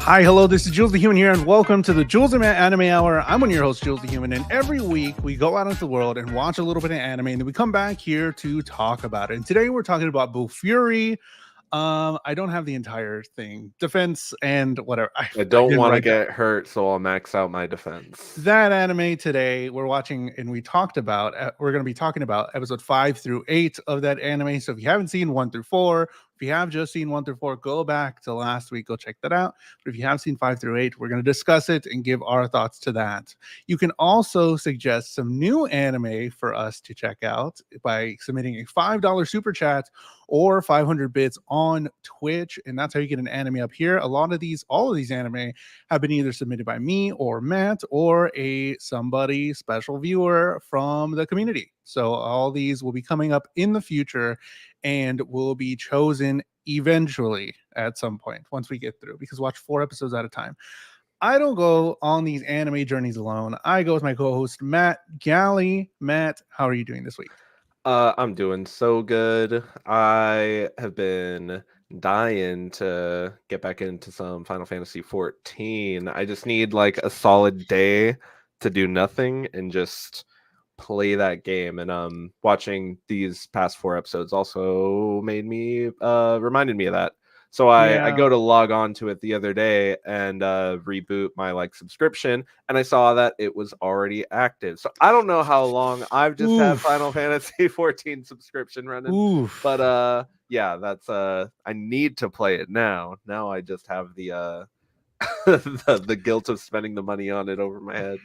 Hi, hello, this is Jules the Human here, and welcome to the Jules the Anime Hour. I'm one of your hosts, Jules the Human, and every week we go out into the world and watch a little bit of anime, and then we come back here to talk about it. And today we're talking about Bofuri. I don't have the entire thing, defense and whatever. I I don't didn't want to write that. get hurt, so I'll max out my defense. That anime today we're watching, and we talked about. We're going to be talking about episode 5 through 8 of that anime. So if you haven't seen 1 through 4, if you have just seen 1 through 4, go back to last week, go check that out. But if you have seen 5 through 8, we're going to discuss it and give our thoughts to that. You can also suggest some new anime for us to check out by submitting a $5 super chat or 500 bits on Twitch, and that's how you get an anime up here. All of these anime have been either submitted by me or Matt or somebody special viewer from the community. So all these will be coming up in the future and will be chosen eventually at some point once we get through, because watch 4 episodes at a time. I don't go on these anime journeys alone. I go with my co-host Matt Galley. Matt, how are you doing this week? I'm doing so good. I have been dying to get back into some Final Fantasy 14. I just need like a solid day to do nothing and just play that game. And watching these past 4 episodes also reminded me of that. So I Yeah. go to log on to it the other day and reboot my like subscription, and I saw that it was already active. So I don't know how long I've just had Final Oof. Fantasy 14 subscription running, but Oof. yeah, that's I need to play it now. Now I just have the the guilt of spending the money on it over my head.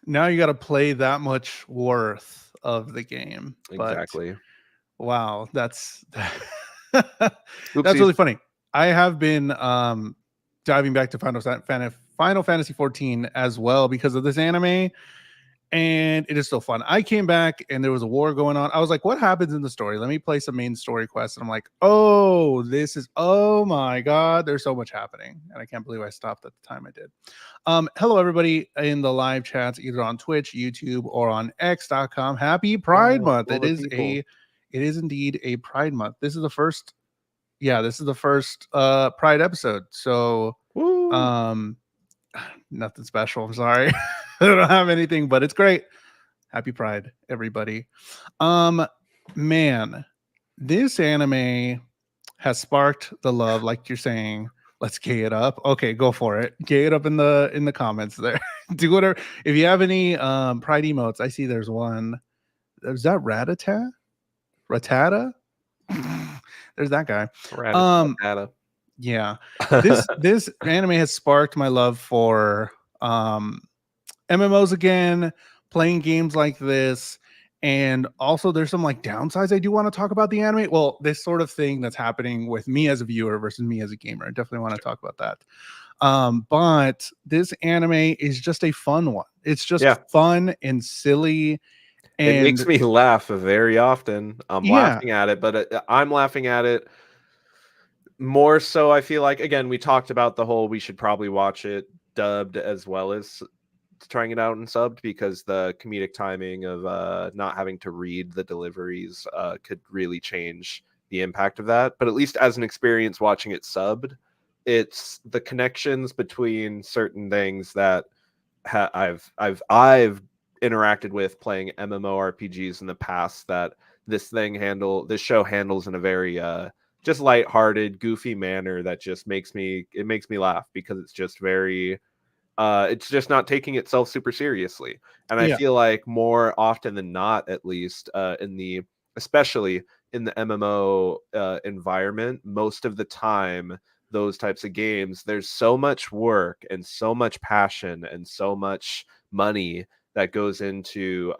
Now you got to play that much worth of the game. But Exactly. wow, that's Oopsies. really funny. I have been diving back to Final Fantasy 14 as well because of this anime, and it is so fun. I came back and there was a war going on. I was like, what happens in the story? Let me play some main story quests. And I'm like, oh my God, there's so much happening. And I can't believe I stopped at the time I did. Hello, everybody in the live chats, either on Twitch, YouTube, or on X.com. Happy Pride Oh, Month. all the people. It is indeed a Pride Month. This is the first Pride episode. So Woo. um nothing special. I'm sorry. I don't have anything, but it's great. Happy Pride, everybody. Um, man, this anime has sparked the love, like you're saying. Let's gay it up. Okay, go for it. Gay it up in the comments there. Do whatever. If you have any Pride emotes, I see there's one. Is that Ratata? Ratata? There's that guy. Um, Rata. yeah. This anime has sparked my love for MMOs again, playing games like this. And also there's some like downsides I do want to talk about the anime. Well, this sort of thing that's happening with me as a viewer versus me as a gamer. I definitely want to talk about that. But this anime is just a fun one. It's just fun and silly. It makes And me laugh very often. I'm yeah, laughing at it, but I'm laughing at it more so. I feel like, again, we talked about the whole we should probably watch it dubbed as well as trying it out and subbed, because the comedic timing of not having to read the deliveries could really change the impact of that. But at least as an experience watching it subbed, it's the connections between certain things that I've interacted with playing MMORPGs in the past that this show handles in a very just lighthearted, goofy manner that just makes me laugh, because it's just very it's just not taking itself super seriously. And I yeah, feel like more often than not, at least especially in the MMO environment, most of the time, those types of games, there's so much work and so much passion and so much money that goes into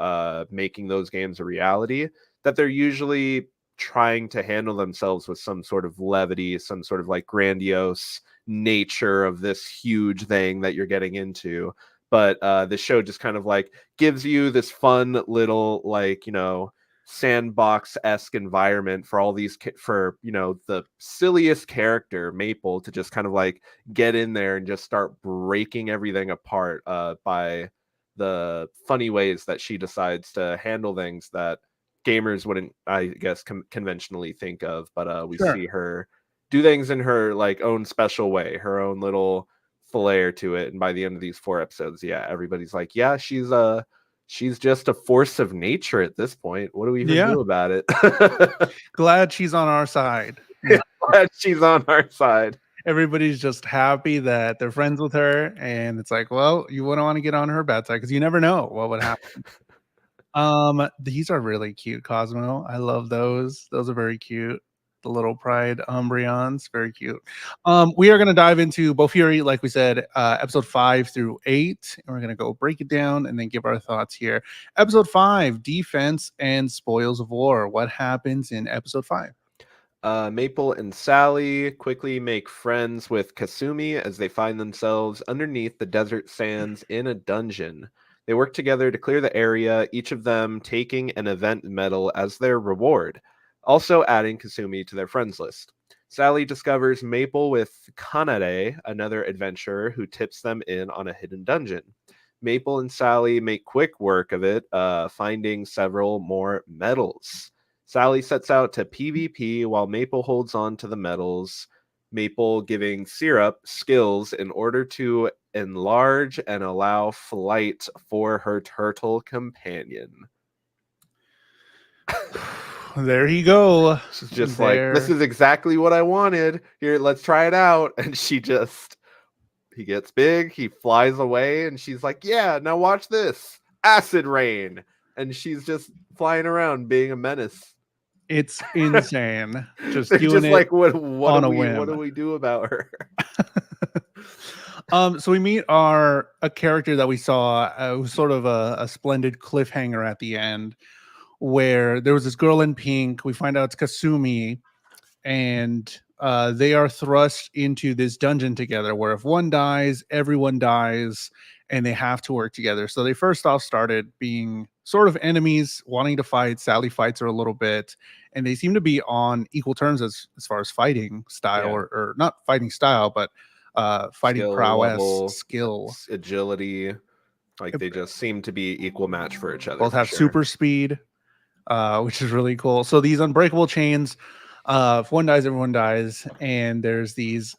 making those games a reality, that they're usually trying to handle themselves with some sort of levity, some sort of like grandiose nature of this huge thing that you're getting into. But the show just kind of like gives you this fun little, like, sandbox-esque environment for all these for the silliest character, Maple, to just kind of like get in there and just start breaking everything apart by the funny ways that she decides to handle things that gamers wouldn't, I guess, conventionally think of. But we sure. see her do things in her like own special way, her own little flair to it. And by the end of these 4 episodes, yeah, everybody's like, yeah, she's just a force of nature at this point. What do we even Yeah. do about it? Glad she's on our side. Glad she's on our side. Everybody's just happy that they're friends with her, and it's like, well, you wouldn't want to get on her bad side because you never know what would happen. These are really cute, Cosmo. I love those. Those are very cute. The little pride Umbreons, very cute. We are going to dive into Bofuri, like we said, episode 5 through 8, and we're going to go break it down and then give our thoughts here. Episode 5, defense and spoils of war. What happens in episode 5? Maple and Sally quickly make friends with Kasumi as they find themselves underneath the desert sands in a dungeon. They work together to clear the area, each of them taking an event medal as their reward, also adding Kasumi to their friends list. Sally discovers Maple with Kanade, another adventurer who tips them in on a hidden dungeon. Maple and Sally make quick work of it, finding several more medals. Sally sets out to PvP while Maple holds on to the medals, Maple giving Syrup skills in order to enlarge and allow flight for her turtle companion. There you go. She's just like, this is exactly what I wanted. Here, let's try it out. And he gets big, he flies away, and she's like, yeah, now watch this. Acid rain. And she's just flying around being a menace. It's insane. Just They're doing just it like, what on do a we whim. what do we do about her? So we meet a character that we saw was sort of a splendid cliffhanger at the end, where there was this girl in pink. We find out it's Kasumi, and they are thrust into this dungeon together, where if one dies, everyone dies, and they have to work together. So they first off started being sort of enemies, wanting to fight. Sally fights her a little bit, and they seem to be on equal terms as far as fighting style, or not fighting style, but fighting Skill prowess, level, skill, agility. Like they just seem to be equal match for each other. both have super speed, which is really cool. So these unbreakable chains, if one dies, everyone dies, and there's these.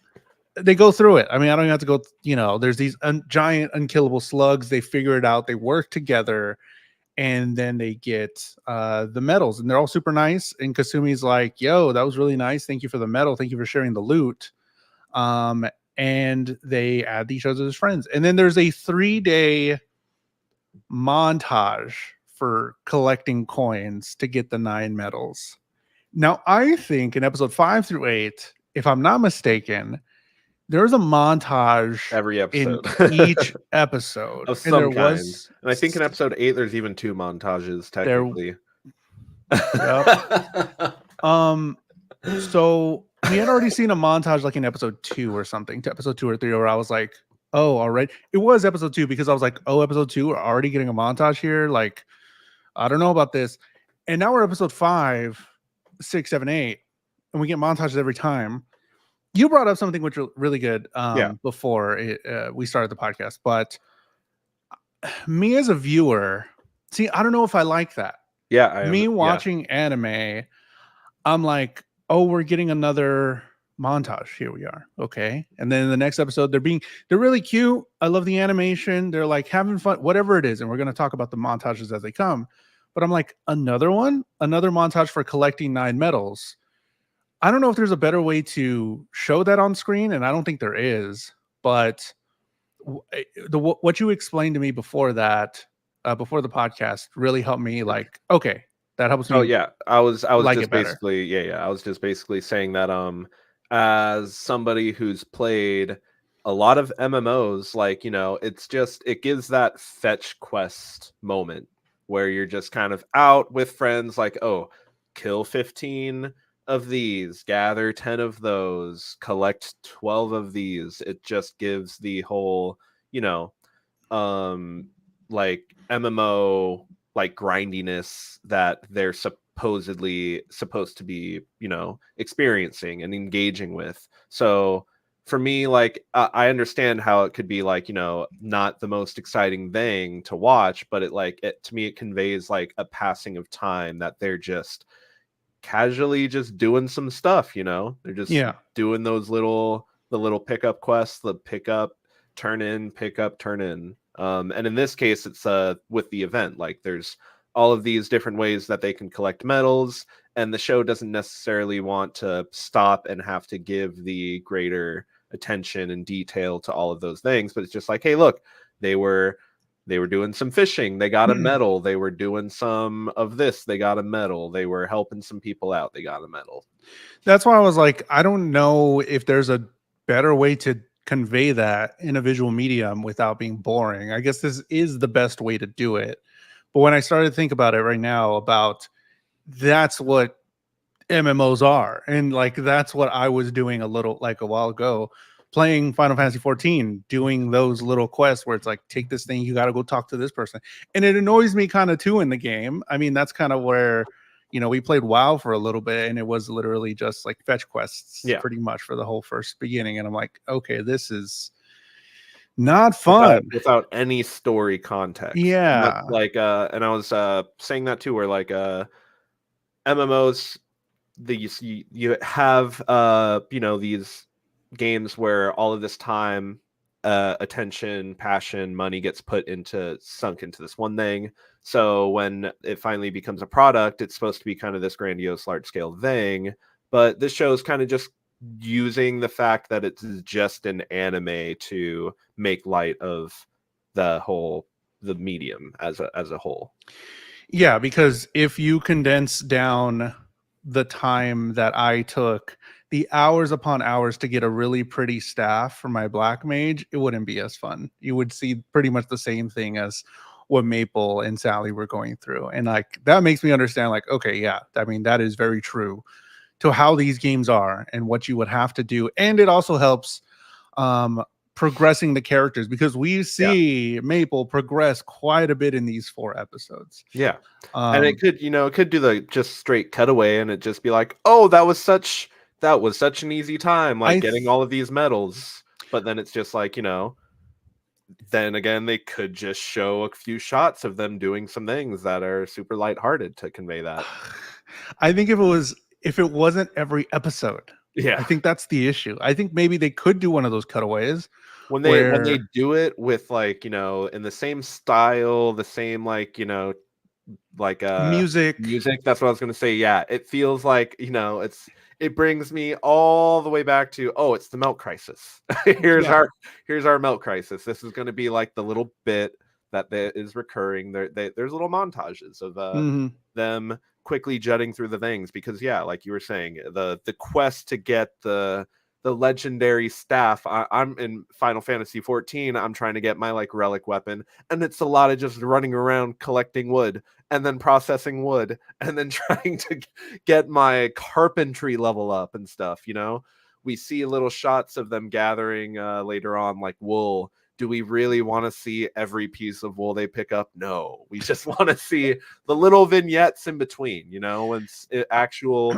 They go through it. I mean, I don't even have to go. There's these giant unkillable slugs. They figure it out. They work together, and then they get the medals, and they're all super nice. And Kasumi's like, "Yo, that was really nice. Thank you for the medal. Thank you for sharing the loot." And they add each other as friends. And then there's a 3-day montage for collecting coins to get the 9 medals. Now, I think in episode 5 through 8, if I'm not mistaken, there's a montage every episode in each episode of some and there kind. was, and I think in episode 8 there's even 2 montages technically. So we had already seen a montage like in episode 2 or something, to episode 2 or 3, where I was like, oh, all right. It was episode 2 because I was like, oh, episode 2, we're already getting a montage here. Like, I don't know about this. And now we're episode 5, 6, 7, 8, and we get montages every time. You brought up something which was really good before we started the podcast, but me as a viewer, see, I don't know if I like that. Yeah, watching anime, I'm like, oh, we're getting another montage. Here we are. Okay. And then in the next episode, they're really cute. I love the animation. They're like having fun, whatever it is. And we're going to talk about the montages as they come. But I'm like, another montage for collecting 9 medals. I don't know if there's a better way to show that on screen, and I don't think there is. But what you explained to me before that, before the podcast, really helped me. Like, okay, that helps me. Oh yeah, I was like just basically I was just basically saying that as somebody who's played a lot of MMOs, like, it gives that fetch quest moment where you're just kind of out with friends, like, oh, kill 15 of these, gather 10 of those, collect 12 of these. It just gives the whole, like MMO like grindiness that they're supposedly supposed to be, experiencing and engaging with. So for me, like, I understand how it could be like, not the most exciting thing to watch, but to me, it conveys like a passing of time, that they're just casually just doing some stuff, they're just doing those the little pickup quests, the pickup turn in, pick up, turn in. And in this case, it's with the event. Like there's all of these different ways that they can collect medals, and the show doesn't necessarily want to stop and have to give the greater attention and detail to all of those things. But it's just like, hey, look, they were doing some fishing, they got a medal. They were doing some of this, they got a medal. They were helping some people out, they got a medal. That's why I was like, I don't know if there's a better way to convey that in a visual medium without being boring. I guess this is the best way to do it. But when I started to think about it right now, about that's what MMOs are, and like that's what I was doing a little like a while ago, playing Final Fantasy 14, doing those little quests where it's like, take this thing, you got to go talk to this person, and it annoys me kind of too in the game. I mean, that's kind of where, you know, we played WoW for a little bit, and it was literally just like fetch quests, pretty much for the whole first beginning, and I'm like, okay, this is not fun without any story context. Yeah, like and I was saying that too, where like MMOs, you have you know, these games where all of this time, attention, passion, money gets sunk into this one thing. So when it finally becomes a product, it's supposed to be kind of this grandiose, large scale thing. But this show is kind of just using the fact that it's just an anime to make light of the medium as a whole. Yeah, because if you condense down the time that I took, the hours upon hours to get a really pretty staff for my black mage, it wouldn't be as fun. You would see pretty much the same thing as what Maple and Sally were going through. And like that makes me understand, like, okay, yeah, I mean, that is very true to how these games are and what you would have to do. And it also helps progressing the characters, because we see Maple progress quite a bit in these 4 episodes. And it could, you know, it could do the just straight cutaway and it just be like, oh, that was such an easy time, like getting all of these medals. But then it's just like, you know, then again, they could just show a few shots of them doing some things that are super lighthearted to convey that. I think if it wasn't every episode, I think that's the issue. I think maybe they could do one of those cutaways when they do it with, like, you know, in the same style, the same, like, you know, like music. That's what I was gonna say. Yeah, it feels like, you know, it brings me all the way back to, oh, it's the milk crisis. here's our milk crisis. This is gonna be like the little bit that is recurring. There's little montages of them quickly jutting through the things, because like you were saying, the quest to get the legendary staff. I'm in Final Fantasy 14. I'm trying to get my like relic weapon, and it's a lot of just running around collecting wood and then processing wood and then trying to get my carpentry level up and stuff. You know, we see little shots of them gathering later on, like wool. Do we really want to see every piece of wool they pick up? No, we just want to see the little vignettes in between, you know, when actual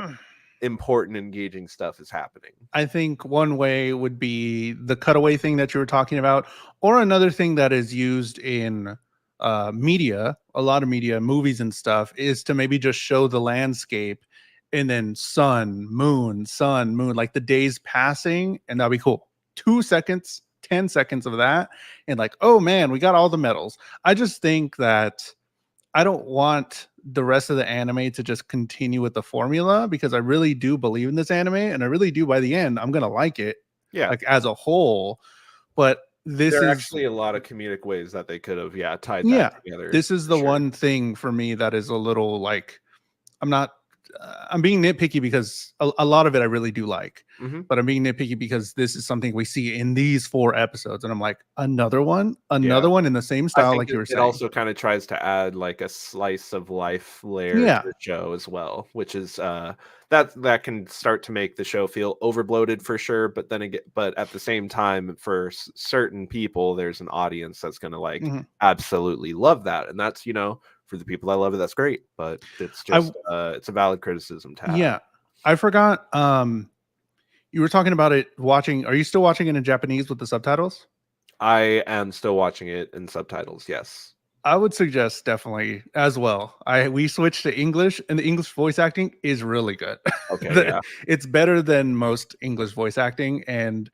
important, engaging stuff is happening. I think one way would be the cutaway thing that you were talking about, or another thing that is used in media, a lot of media, movies and stuff, is to maybe just show the landscape and then sun, moon, like the days passing, and that'd be cool. 2 seconds, 10 seconds of that, and like, oh man, we got all the medals. I just think that I don't want the rest of the anime to just continue with the formula, because I really do believe in this anime, and I really do, by the end, I'm gonna like it, like as a whole. But there is actually a lot of comedic ways that they could have tied that together. This is the one thing for me that is a little like, I'm being nitpicky, because a lot of it I really do like, but I'm being nitpicky because this is something we see in these 4 episodes, and I'm like, another one in the same style, like you were saying. It also kind of tries to add like a slice of life layer to the show as well, which is that can start to make the show feel overbloated for sure. But then again, but at the same time, for certain people, there's an audience that's going to like absolutely love that, and that's, you know, for the people that love it, that's great. But it's just it's a valid criticism to have. Yeah, I forgot. You were talking about it watching. Are you still watching it in Japanese with the subtitles? I am still watching it in subtitles. Yes. I would suggest definitely as well. We switched to English, and the English voice acting is really good. Okay, It's better than most English voice acting, and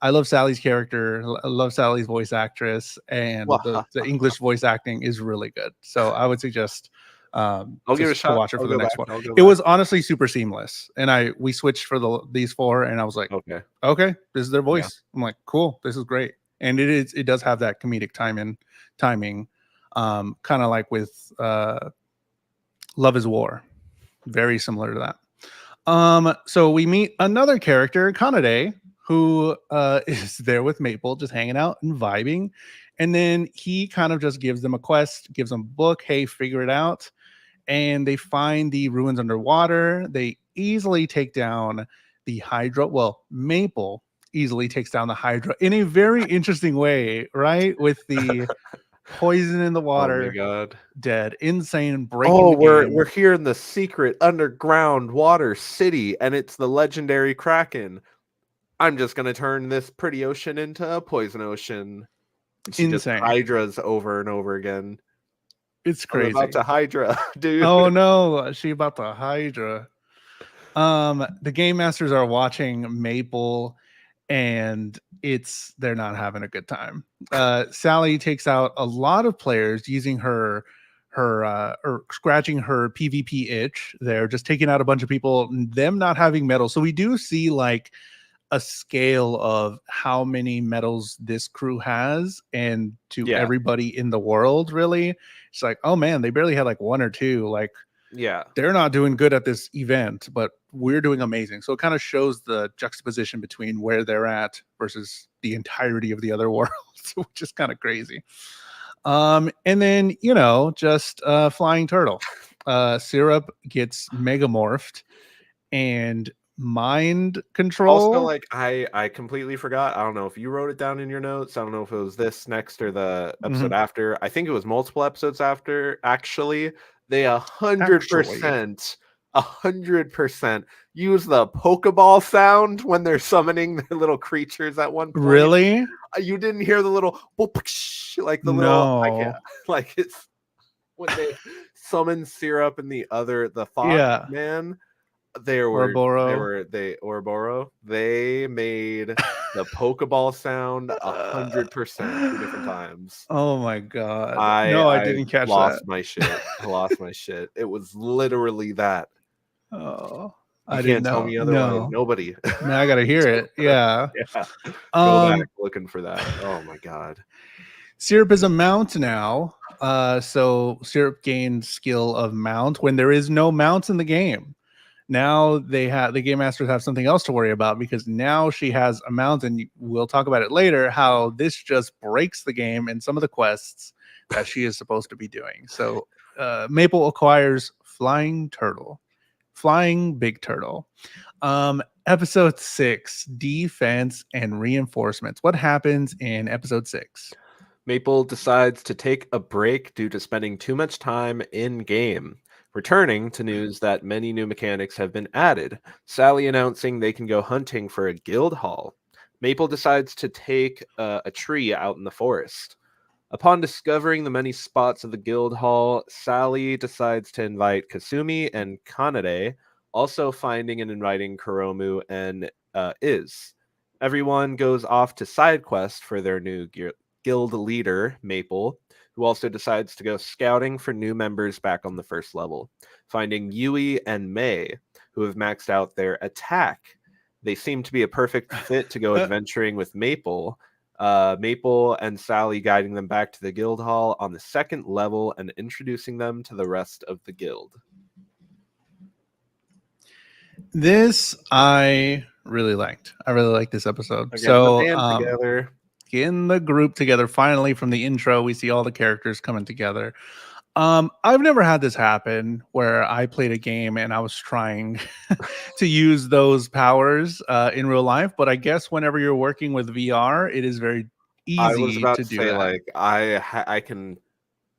I love Sally's character. I love Sally's voice actress, and Well, the English voice acting is really good. So I would suggest I'll give it a to shot. watch it I'll for the go back. next one. I'll go It back. was honestly super seamless, and we switched for these four, and I was like, Okay. okay, this is their Yeah. voice. I'm like, cool, this is great, and it does have that comedic timing, kind of like with Love is War, very similar to that. So we meet another character, Kanade, who is there with Maple, just hanging out and vibing. And then he kind of just gives them a quest, gives them a book. Hey, figure it out. And they find the ruins underwater. They easily take down the Hydra. Well, Maple easily takes down the Hydra in a very interesting way, right? With the poison in the Oh my water, god. dead, insane, breaking Oh, the we're game. here in the secret underground water city, and it's the legendary Kraken. I'm just gonna turn this pretty ocean into a poison ocean. And she just Insane. hydras over and over again. It's I'm about crazy. to hydra, dude. Oh no, she about to Hydra. The game masters are watching Maple, and they're not having a good time. Sally takes out a lot of players using her or scratching her PvP itch. They're just taking out a bunch of people, them not having medals. So we do see like a scale of how many medals this crew has, and to Yeah, everybody in the world, really. It's like, oh man, they barely had like one or two. Like, yeah, they're not doing good at this event, but we're doing amazing. So it kind of shows the juxtaposition between where they're at versus the entirety of the other world, which is kind of crazy. And then, just flying turtle. Syrup gets megamorphed and mind also, control. like, I completely forgot. I don't know if you wrote it down in your notes. I don't know if it was this next or the episode Mhm. after. I think it was multiple episodes after, actually. They Actually, 100% use the Pokeball sound when they're summoning their little creatures at one point. really? You didn't hear the little like the little I can't No. like it's when they summon Syrup and the fox Yeah. man. Ouroboros. They Ouroboros. They made the Pokeball sound 100% 2 different times. Oh my god. I No, I I didn't catch lost that. my shit. I lost my shit. It was literally that. Oh, You I didn't can't tell know. me otherwise. No. Nobody. Now I gotta hear it. Yeah. Yeah. Go back Um, looking for that. Oh my god. Syrup is a mount now. So Syrup gained skill of mount when there is no mounts in the game. Now the game masters have something else to worry about, because now she has a mount, and we'll talk about it later, how this just breaks the game and some of the quests that she is supposed to be doing. So Maple acquires flying big turtle. Episode 6, defense and reinforcements. What happens in episode 6? Maple decides to take a break due to spending too much time in game, returning to news that many new mechanics have been added, Sally announcing they can go hunting for a guild hall. Maple decides to take a tree out in the forest. Upon discovering the many spots of the guild hall, Sally decides to invite Kasumi and Kanade, also finding and inviting Kuromu and Iz. Everyone goes off to side quests for their new guild leader, Maple, who also decides to go scouting for new members back on the first level, finding Yui and Mei, who have maxed out their attack. They seem to be a perfect fit to go adventuring with Maple. Maple and Sally guiding them back to the guild hall on the second level and introducing them to the rest of the guild. This I really liked. I really liked this episode. Again, the So band together. getting the group together, finally, from the intro, we see all the characters coming together. I've never had this happen where I played a game and I was trying to use those powers in real life, but I guess whenever you're working with VR, it is very I was easy about to to do say, that. like, I can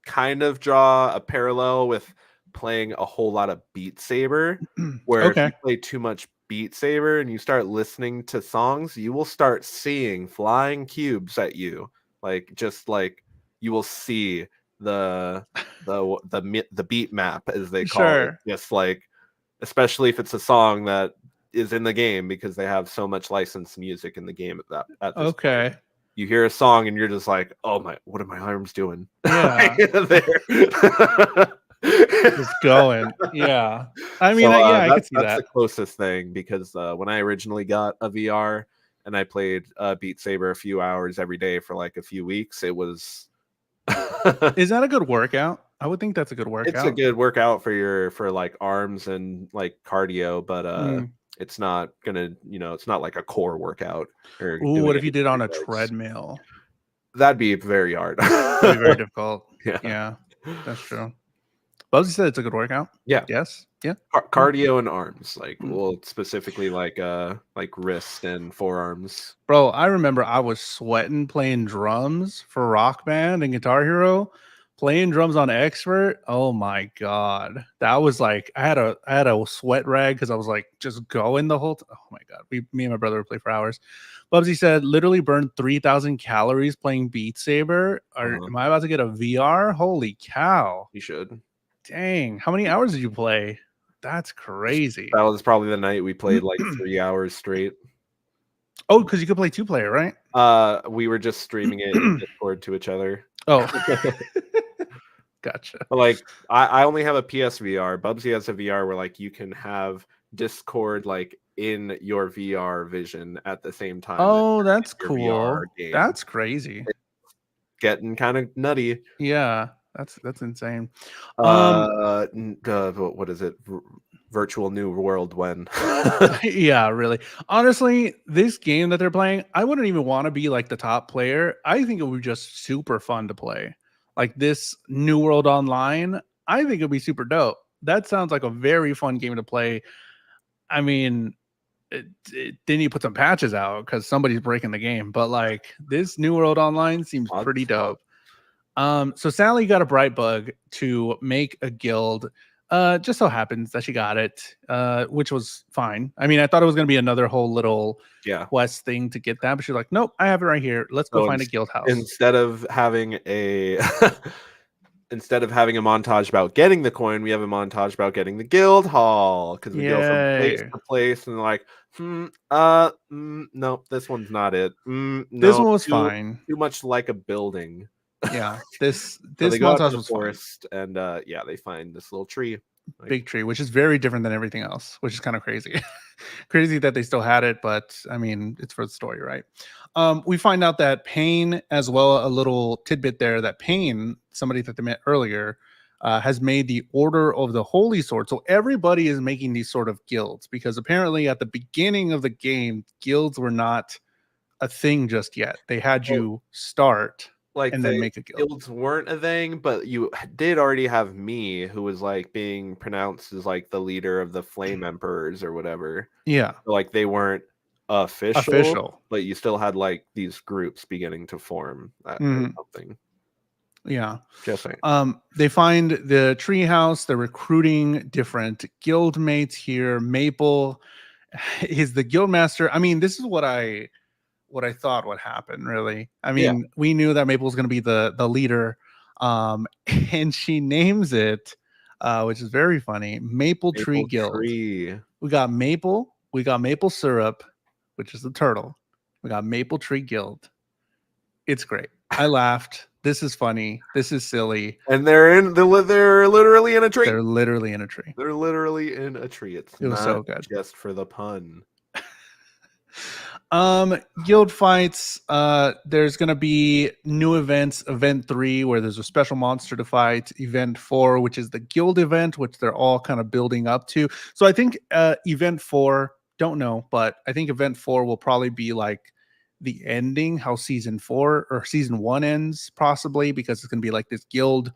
kind of draw a parallel with playing a whole lot of Beat Saber, where if Okay. you play too much Beat Saber and you start listening to songs, you will start seeing flying cubes at you. Like, just like you will see the beat map, as they call it. Sure. Just like, especially if it's a song that is in the game because they have so much licensed music in the game at this point. Okay. You hear a song and you're just like, oh my, what are my arms doing? Yeah. There. Just going. Yeah. I mean, So yeah, I could see that's that. the closest thing because when I originally got a VR and I played Beat Saber a few hours every day for like a few weeks, it was Is that a good workout? I would think that's a good it's a workout. good workout for like arms and like cardio, but Mm. it's not gonna, it's not like a core workout or Ooh, doing what if you did any on a legs. treadmill? That'd be very hard. That'd be very difficult. Yeah. Yeah, that's true. Bubsy said it's a good workout. Yeah. Yes. Yeah. Cardio and arms, like, Mm. well, specifically like wrist and forearms. Bro, I remember I was sweating playing drums for Rock Band and Guitar Hero, playing drums on Expert. Oh my god, that was like I had a sweat rag because I was like just going the whole. Oh my god, me and my brother would play for hours. Bubsy said literally burned 3,000 calories playing Beat Saber. Am I about to get a VR? Holy cow! You should. Dang, how many hours did you play? That's crazy. That was probably the night we played like 3 hours straight. Oh, because you could play 2-player, right? We were just streaming it in Discord to each other. Oh, gotcha. But like I only have a PSVR. Bubsy has a VR where like you can have Discord like in your VR vision at the same time. Oh, that's your VR cool. game. That's crazy. It's getting kind of nutty. Yeah, that's insane. What is it? Virtual New World when? Yeah, really. Honestly, this game that they're playing, I wouldn't even want to be like the top player. I think it would be just super fun to play. Like this New World Online, I think it'd be super dope. That sounds like a very fun game to play. I mean, then you put some patches out because somebody's breaking the game. But like this New World Online seems pretty dope. So Sally got a bright bug to make a guild. Just so happens that she got it, which was fine. I mean, I thought it was gonna be another whole little quest thing to get that, but she's like, nope, I have it right here. Let's go find a guild house. Instead of having a montage about getting the coin, we have a montage about getting the guild hall because we go from place to place and like, no, this one's not it. No, this one was fine. Too much like a building. Yeah, this so they montage go out to the was forest and they find this little tree, big tree, which is very different than everything else, which is kind of crazy. Crazy that they still had it, but I mean, it's for the story, right? We find out that Pain, as well, a little tidbit there, that Pain, somebody that they met earlier, has made the Order of the Holy Sword. So everybody is making these sort of guilds because apparently at the beginning of the game, guilds were not a thing just yet. They had you start and then make a guild. Guilds weren't a thing, but you did already have me, who was like being pronounced as like the leader of the Flame Emperors or whatever. Yeah, so, like they weren't official, but you still had like these groups beginning to form or something. Yeah, just saying. They find the treehouse. They're recruiting different guild mates here. Maple is the guild master. I mean, this is what I thought would happen, really. I mean, we knew that Maple was going to be the leader, and she names it, which is very funny, Maple Tree Guild. We got Maple, we got Maple Syrup, which is the turtle. We got Maple Tree Guild. It's great. I laughed. This is funny. This is silly. And they're literally in a tree. They're literally in a tree. They're literally in a tree. It was so good. Just for the pun. Guild fights. There's gonna be new events. Event 3, where there's a special monster to fight. Event 4, which is the guild event, which they're all kind of building up to. So I think event 4, don't know, but I think event 4 will probably be like the ending, how season 4 or season 1 ends, possibly, because it's gonna be like this guild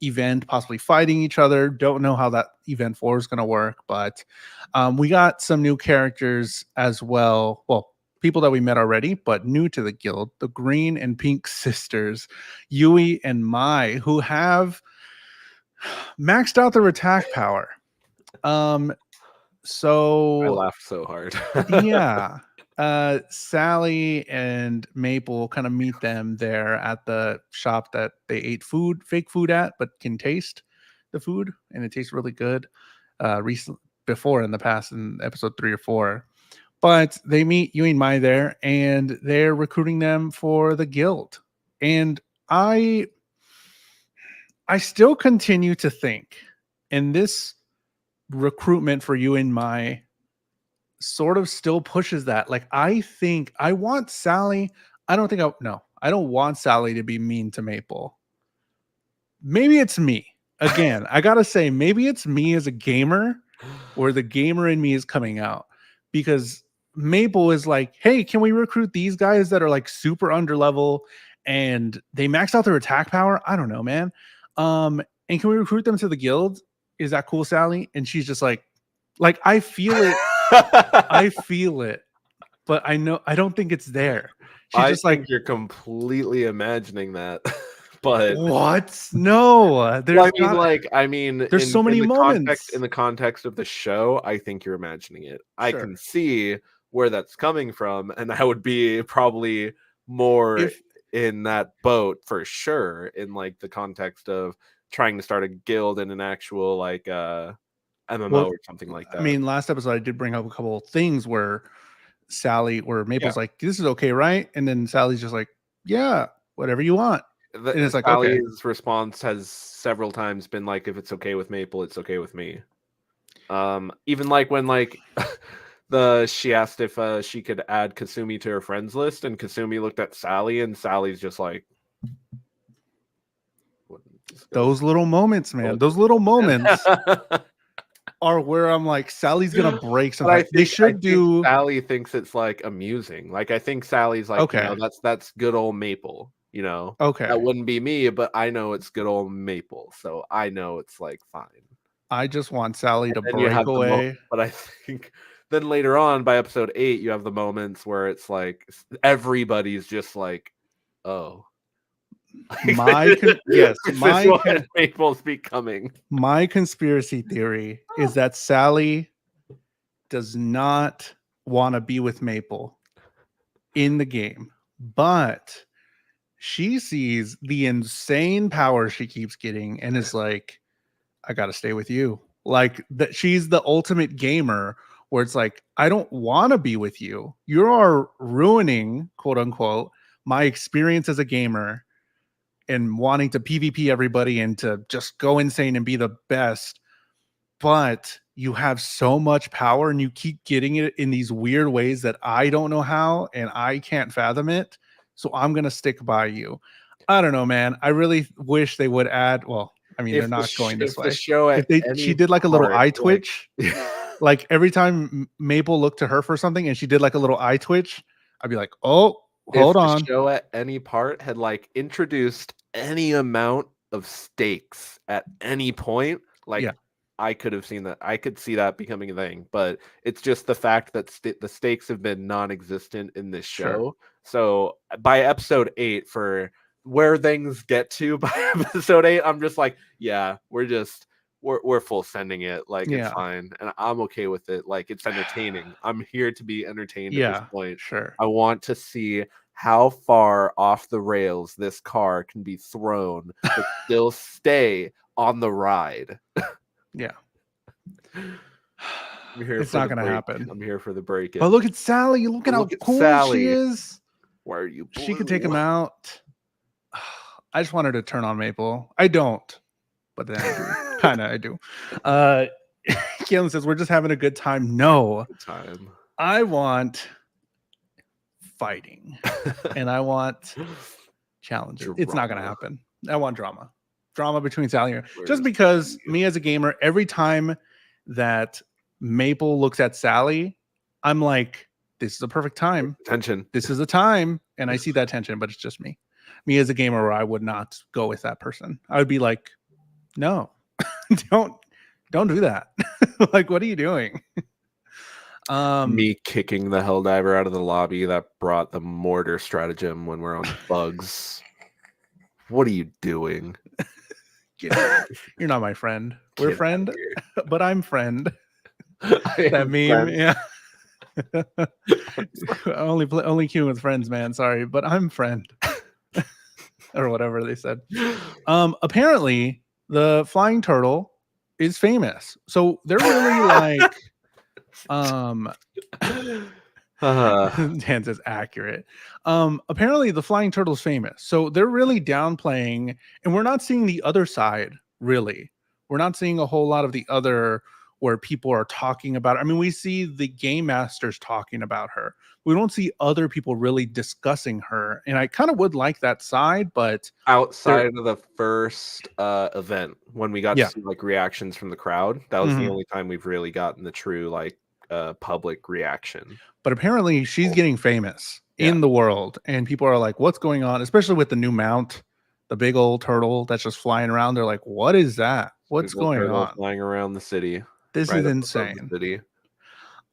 event, possibly fighting each other. Don't know how that event 4 is gonna work, but we got some new characters as well. Well, people that we met already, but new to the guild, the Green and Pink sisters, Yui and Mai, who have maxed out their attack power. So I laughed so hard. Yeah. Sally and Maple kind of meet them there at the shop that they ate fake food at, but can taste the food, and it tastes really good. before in the past in episode 3 or 4. But they meet Yui and Mai there, and they're recruiting them for the guild. And I still continue to think, and this recruitment for Yui and Mai sort of still pushes that. Like, I think I want Sally. I don't want Sally to be mean to Maple. Maybe it's me. Again, I gotta say, maybe it's me as a gamer, or the gamer in me is coming out, because Maple is like, hey, can we recruit these guys that are like super under level and they max out their attack power? I don't know, man. And can we recruit them to the guild? Is that cool, Sally? And she's just like I feel it. I feel it, but I don't think it's there. She's just think like, you're completely imagining that. But what? No, there's there's so many moments in the context of the show. I think you're imagining it. I Sure. can see where that's coming from, and I would be probably more in that boat for sure, in like the context of trying to start a guild in an actual like MMO or something like that. I mean, last episode I did bring up a couple of things where Maple's like, this is okay, right? And then Sally's just like, yeah, whatever you want. And it's like, Sally's okay. response has several times been like, if it's okay with Maple, it's okay with me. Even like when like she asked if she could add Kasumi to her friends list, and Kasumi looked at Sally, and Sally's just like, those little moments, man. Those little moments are where I'm like, Sally's gonna break something. They should do. Sally thinks it's like amusing. Like, I think Sally's like, okay, that's good old Maple. Okay, that wouldn't be me, but I know it's good old Maple, so I know it's like fine. I just want Sally to break away. But I think then later on by episode 8, you have the moments where it's like everybody's just like, oh. Maple's becoming. My conspiracy theory is that Sally does not want to be with Maple in the game, but she sees the insane power she keeps getting and is like, I gotta stay with you. Like, that she's the ultimate gamer, where it's like, I don't want to be with you. You are ruining, quote unquote, my experience as a gamer and wanting to PvP everybody and to just go insane and be the best. But you have so much power and you keep getting it in these weird ways that I don't know how, and I can't fathom it. So I'm going to stick by you. I don't know, man. I really wish they would add, well, I mean, they're not going this way. She did like a little eye twitch, like every time Maple looked to her for something and she did like a little eye twitch, I'd be like, oh, hold on. The show at any part had like introduced any amount of stakes at any point, like, yeah. I could have seen that. I could see that becoming a thing, but it's just the fact that the stakes have been non-existent in this show. Sure. So by episode 8, for where things get to by episode 8, I'm just like, yeah, we're full sending it. Like, it's fine, and I'm okay with it. Like, it's entertaining. I'm here to be entertained at this point. Sure. I want to see how far off the rails this car can be thrown but still stay on the ride. Yeah. It's not going to happen. I'm here for the break. But look at Sally. Look at how cool Sally. She is. Why are you blue? She could take him out. I just want her to turn on Maple. I don't. But then I do. Kind of I do. Keelan says, we're just having a good time. No. Good time. I want fighting. And I want challenges. It's not going to happen. I want drama. Drama between Sally and her. Just because me as a gamer, every time that Maple looks at Sally, I'm like, this is a perfect time. Tension. This is the time. And I see that tension, but it's just me. Me as a gamer, where I would not go with that person. I would be like, no, don't do that. Like, what are you doing? Me kicking the Helldiver out of the lobby that brought the mortar stratagem when we're on bugs. What are you doing? You're not my friend. We're friend, but I'm friend. That meme, yeah. only queuing with friends, man. Sorry, but I'm friend. Or whatever they said. Apparently, the flying turtle is famous. So they're really like Dan's is accurate. Apparently the flying turtle's famous. So they're really downplaying, and we're not seeing the other side, really. We're not seeing a whole lot of the other where people are talking about it. I mean, we see the game masters talking about her. We don't see other people really discussing her. And I kind of would like that side, but outside of the first event when we got to yeah. see like reactions from the crowd, that was the only time we've really gotten the true like public reaction. But apparently she's getting famous Yeah. in the world, and people are like, what's going on? Especially with the new mount, the big old turtle that's just flying around. They're like, what is that? What's Big old going turtle on? flying around the city. This Right is up above the insane. city.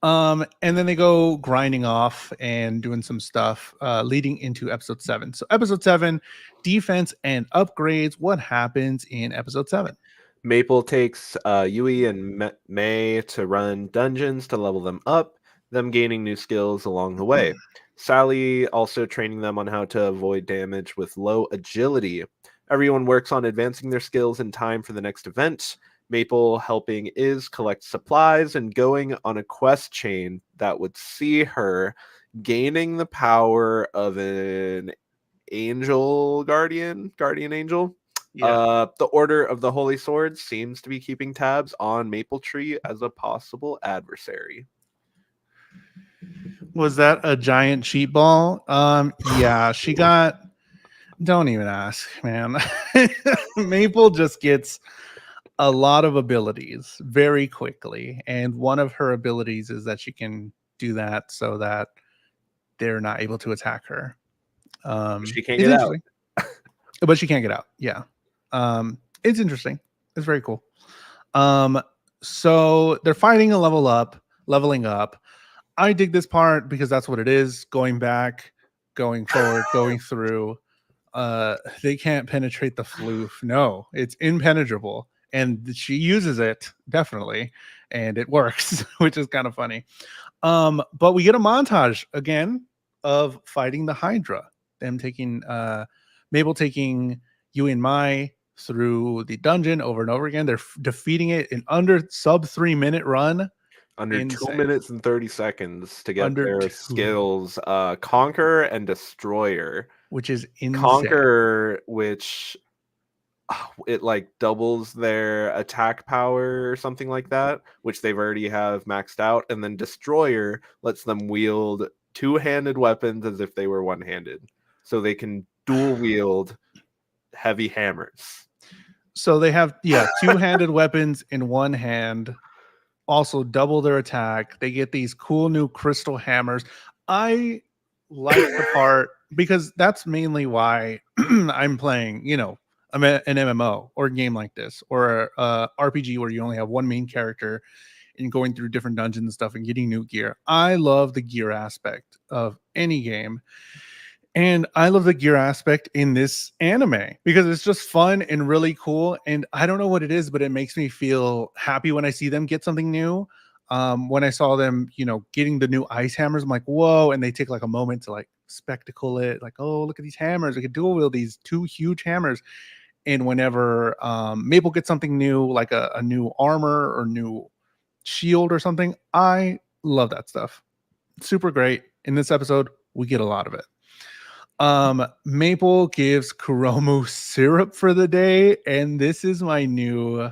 And then they go grinding off and doing some stuff leading into episode 7. So episode 7, defense and upgrades. What happens in episode 7? Maple takes Yui and May to run dungeons to level them up, them gaining new skills along the way. Sally also training them on how to avoid damage with low agility. Everyone works on advancing their skills in time for the next event. Maple helping Iz collect supplies and going on a quest chain that would see her gaining the power of an guardian angel. Yeah. The Order of the Holy Sword seems to be keeping tabs on Maple Tree as a possible adversary. Was that a giant cheat ball? Yeah, she got. Don't even ask, man. Maple just gets a lot of abilities very quickly, and one of her abilities is that she can do that so that they're not able to attack her. She can't It's get out. interesting, but she can't get out. Yeah, it's interesting. It's very cool. So they're fighting a leveling up. I dig this part because that's what it is. Going back, going forward, going through. They can't penetrate the floof. No, it's impenetrable, and she uses it definitely, and it works, which is kind of funny. But we get a montage again of fighting the Hydra. Them taking Mabel taking Yui and Mai through the dungeon over and over again. They're defeating it in under sub 3-minute run. Under Insane. 2 minutes and 30 seconds to get Under their 2, skills, Conquer and Destroyer. which is insane. Conquer, which it like doubles their attack power or something like that, which they've already have maxed out, and then Destroyer lets them wield two-handed weapons as if they were one-handed, so they can dual wield heavy hammers. So they have two-handed weapons in one hand, also double their attack. They get these cool new crystal hammers. I like the part because that's mainly why I'm playing, an MMO or a game like this, or a RPG where you only have one main character and going through different dungeons and stuff and getting new gear. I love the gear aspect of any game. And I love the gear aspect in this anime because it's just fun and really cool. And I don't know what it is, but it makes me feel happy when I see them get something new. When I saw them, getting the new ice hammers, I'm like, whoa. And they take like a moment to like spectacle it. Like, oh, look at these hammers. We could dual wield these 2 huge hammers. And whenever Maple gets something new, like a new armor or new shield or something, I love that stuff. Super great. In this episode, we get a lot of it. Maple gives Kuromu syrup for the day, and this is my new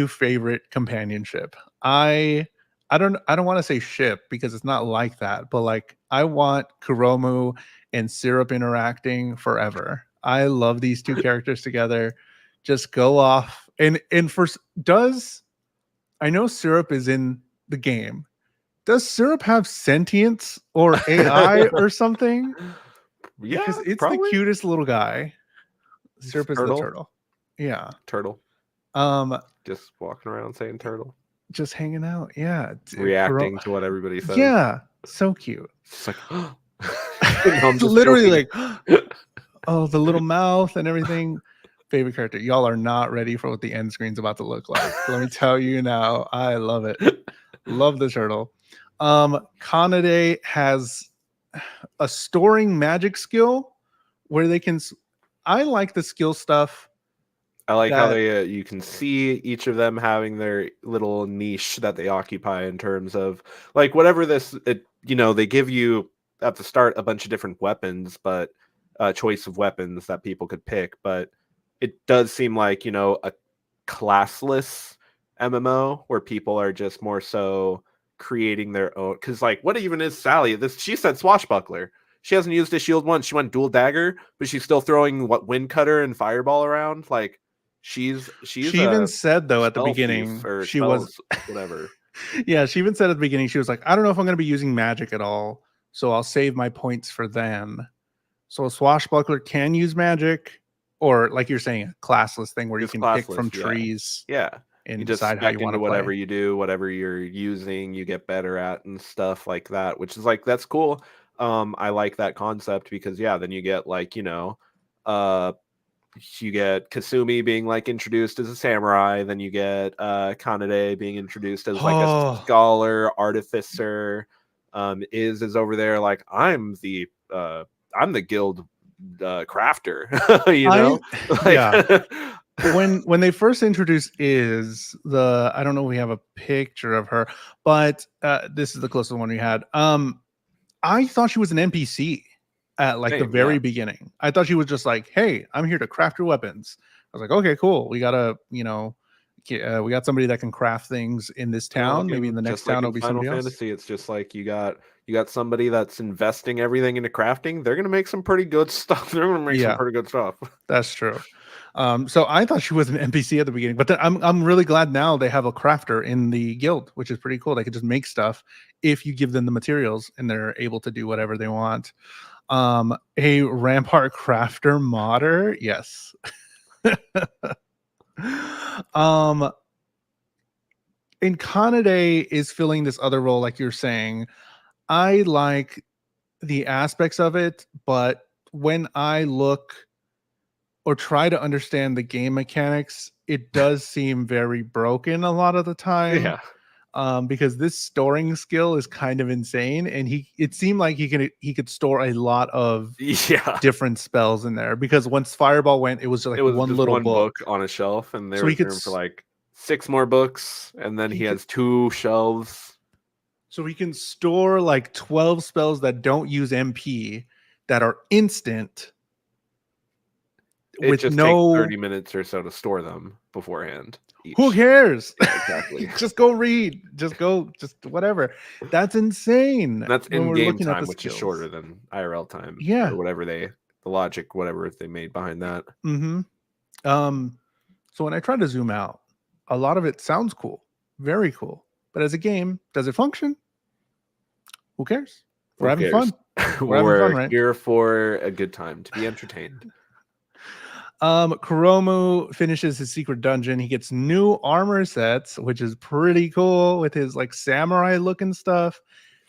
favorite companionship. I don't want to say ship because it's not like that, but like I want Kuromu and syrup interacting forever. I love these two characters together. Just go off and first does I know syrup is in the game. Does syrup have sentience or AI or something? Yeah, Because it's probably. the cutest little guy. Syrup is the turtle. Yeah. Turtle. Just walking around saying turtle. Just hanging out. Yeah. Reacting to what everybody says. Yeah. So cute. It's like literally like oh, the little mouth and everything. Favorite character. Y'all are not ready for what the end screen's about to look like. Let me tell you now. I love it. Love the turtle. Kanade has a storing magic skill where they can. I like the skill stuff I like how That they you can see each of them having their little niche that they occupy in terms of like whatever they give you at the start a bunch of different weapons, but choice of weapons that people could pick, but it does seem like, a classless MMO where people are just more so creating their own. Because like, what even is Sally? She said swashbuckler. She hasn't used a shield once. She went dual dagger, but she's still throwing wind cutter and fireball around. Like she's she even a said though at the spell thief beginning or she was spells whatever. yeah, she even said at the beginning she was like, I don't know if I'm going to be using magic at all, so I'll save my points for then. So a swashbuckler can use magic, or like you're saying, a classless thing where you It's can pick classless, from yeah. trees Yeah. You and just decide how you spec want into to whatever play. you do, whatever you're using, you get better at and stuff like that, which is like that's cool. I like that concept because yeah, then you get like, uh you get Kasumi being like introduced as a samurai, then you get Kanade being introduced as like a Oh, scholar, artificer. Is over there like I'm the guild crafter, I like yeah. When they first introduced I don't know if we have a picture of her, but this is the closest one we had. I thought she was an NPC at like the same, yeah. very beginning. I thought she was just like, "Hey, I'm here to craft your weapons." I was like, "Okay, cool. We gotta, we got somebody that can craft things in this Yeah, town. like Maybe in the next just like town it'll in be Final somebody else." Fantasy, it's just like you got somebody that's investing everything into crafting. They're gonna make some pretty good stuff. They're gonna make some Yeah, pretty good stuff. that's true. So I thought she was an NPC at the beginning, but then I'm really glad now they have a crafter in the guild, which is pretty cool. They can just make stuff if you give them the materials, and they're able to do whatever they want. A Rampart crafter modder, yes. um and Kanade is filling this other role, like you're saying. I like the aspects of it, but when I look or try to understand the game mechanics, it does seem very broken a lot of the time. Yeah. Because this storing skill is kind of insane, and it seemed like he could store a lot of Yeah. different spells in there, because once Fireball went, it was just It like was one just little one book. book on a shelf, and there So he was could room for like 6 more books, and then he he could has 2 shelves. so he can store like 12 spells that don't use MP, that are instant It with just takes no. 30 minutes or so to store them beforehand Who each. cares? Yeah, exactly. Just go read. Just whatever. That's insane That's when in we're game looking at time, the which is shorter skills. than IRL time or Yeah. whatever the logic, whatever they made behind that. Mm-hmm. So when I try to zoom out, a lot of it sounds cool, very cool. But as a game, does it function? Who cares? We're Who having cares? fun. We're having fun, We're right? here for a good time, to be entertained. Kuromu finishes his secret dungeon. He gets new armor sets, which is pretty cool, with his like samurai looking stuff.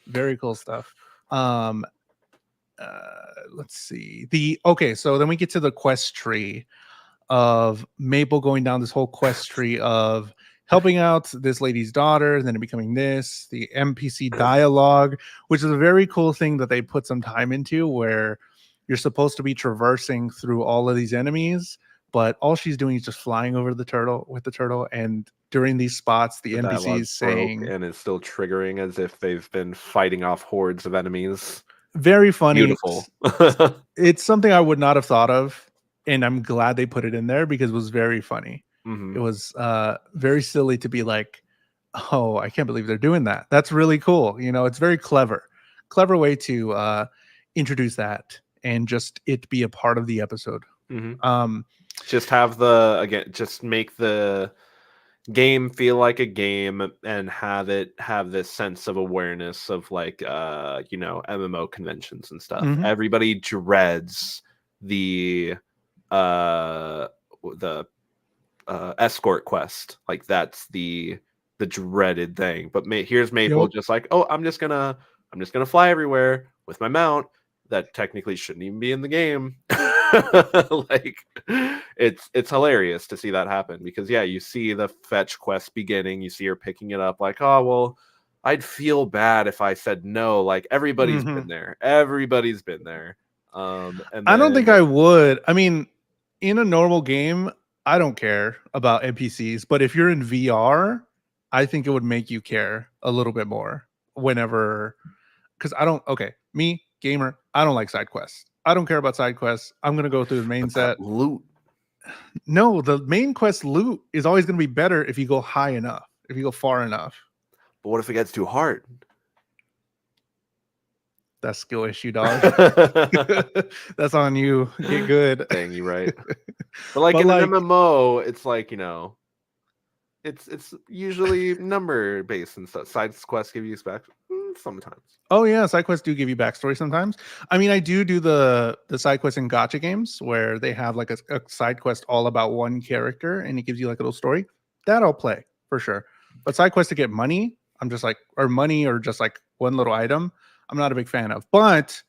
Very cool stuff. Um, let's see. So then we get to the quest tree of Maple going down this whole quest tree of helping out this lady's daughter, and then it becoming the NPC dialogue, which is a very cool thing that they put some time into, where you're supposed to be traversing through all of these enemies, but all she's doing is just flying over the turtle with the turtle. And during these spots, the The NPC dialogue is broke saying, and is still triggering as if they've been fighting off hordes of enemies. very funny. Beautiful. It's something I would not have thought of, and I'm glad they put it in there because it was very funny. It Hmm. was very silly to be like, oh, I can't believe they're doing that. That's really cool. It's very clever way to introduce that and just it be a part of the episode. Hmm. Um, Just just make the game feel like a game and have it have this sense of awareness of like MMO conventions and stuff. mhm. Everybody dreads the uh the escort quest. Like that's the dreaded thing. But here's Maple Yep. just like, oh, I'm just gonna fly everywhere with my mount that technically shouldn't even be in the game. Like it's hilarious to see that happen because yeah, you see the fetch quest beginning, you see her picking it up like, oh well, I'd feel bad if I said no. Like everybody's Mhm. been there. Everybody's been there. And I don't think then I would. I mean, in a normal game, I don't care about NPCs, but if you're in VR, I think it would make you care a little bit more whenever, because I don't, okay, me, gamer, I don't like side quests. I don't care about side quests. I'm going to go through the main But set. that loot. No, the main quest loot is always going to be better if you go high enough, if you go far enough. But what if it gets too hard? That's skill issue, dog. That's on you. Get good. Dang, you right. But like But in like, an MMO, it's like, it's usually number based and stuff. Side quests give you back sometimes. oh yeah, side quests do give you backstory sometimes. I mean, I do the side quests in gacha games where they have like a side quest all about one character and it gives you like a little story. That I'll play for sure. But side quests to get money, I'm just like, or money or just like one little item, I'm not a big fan of. But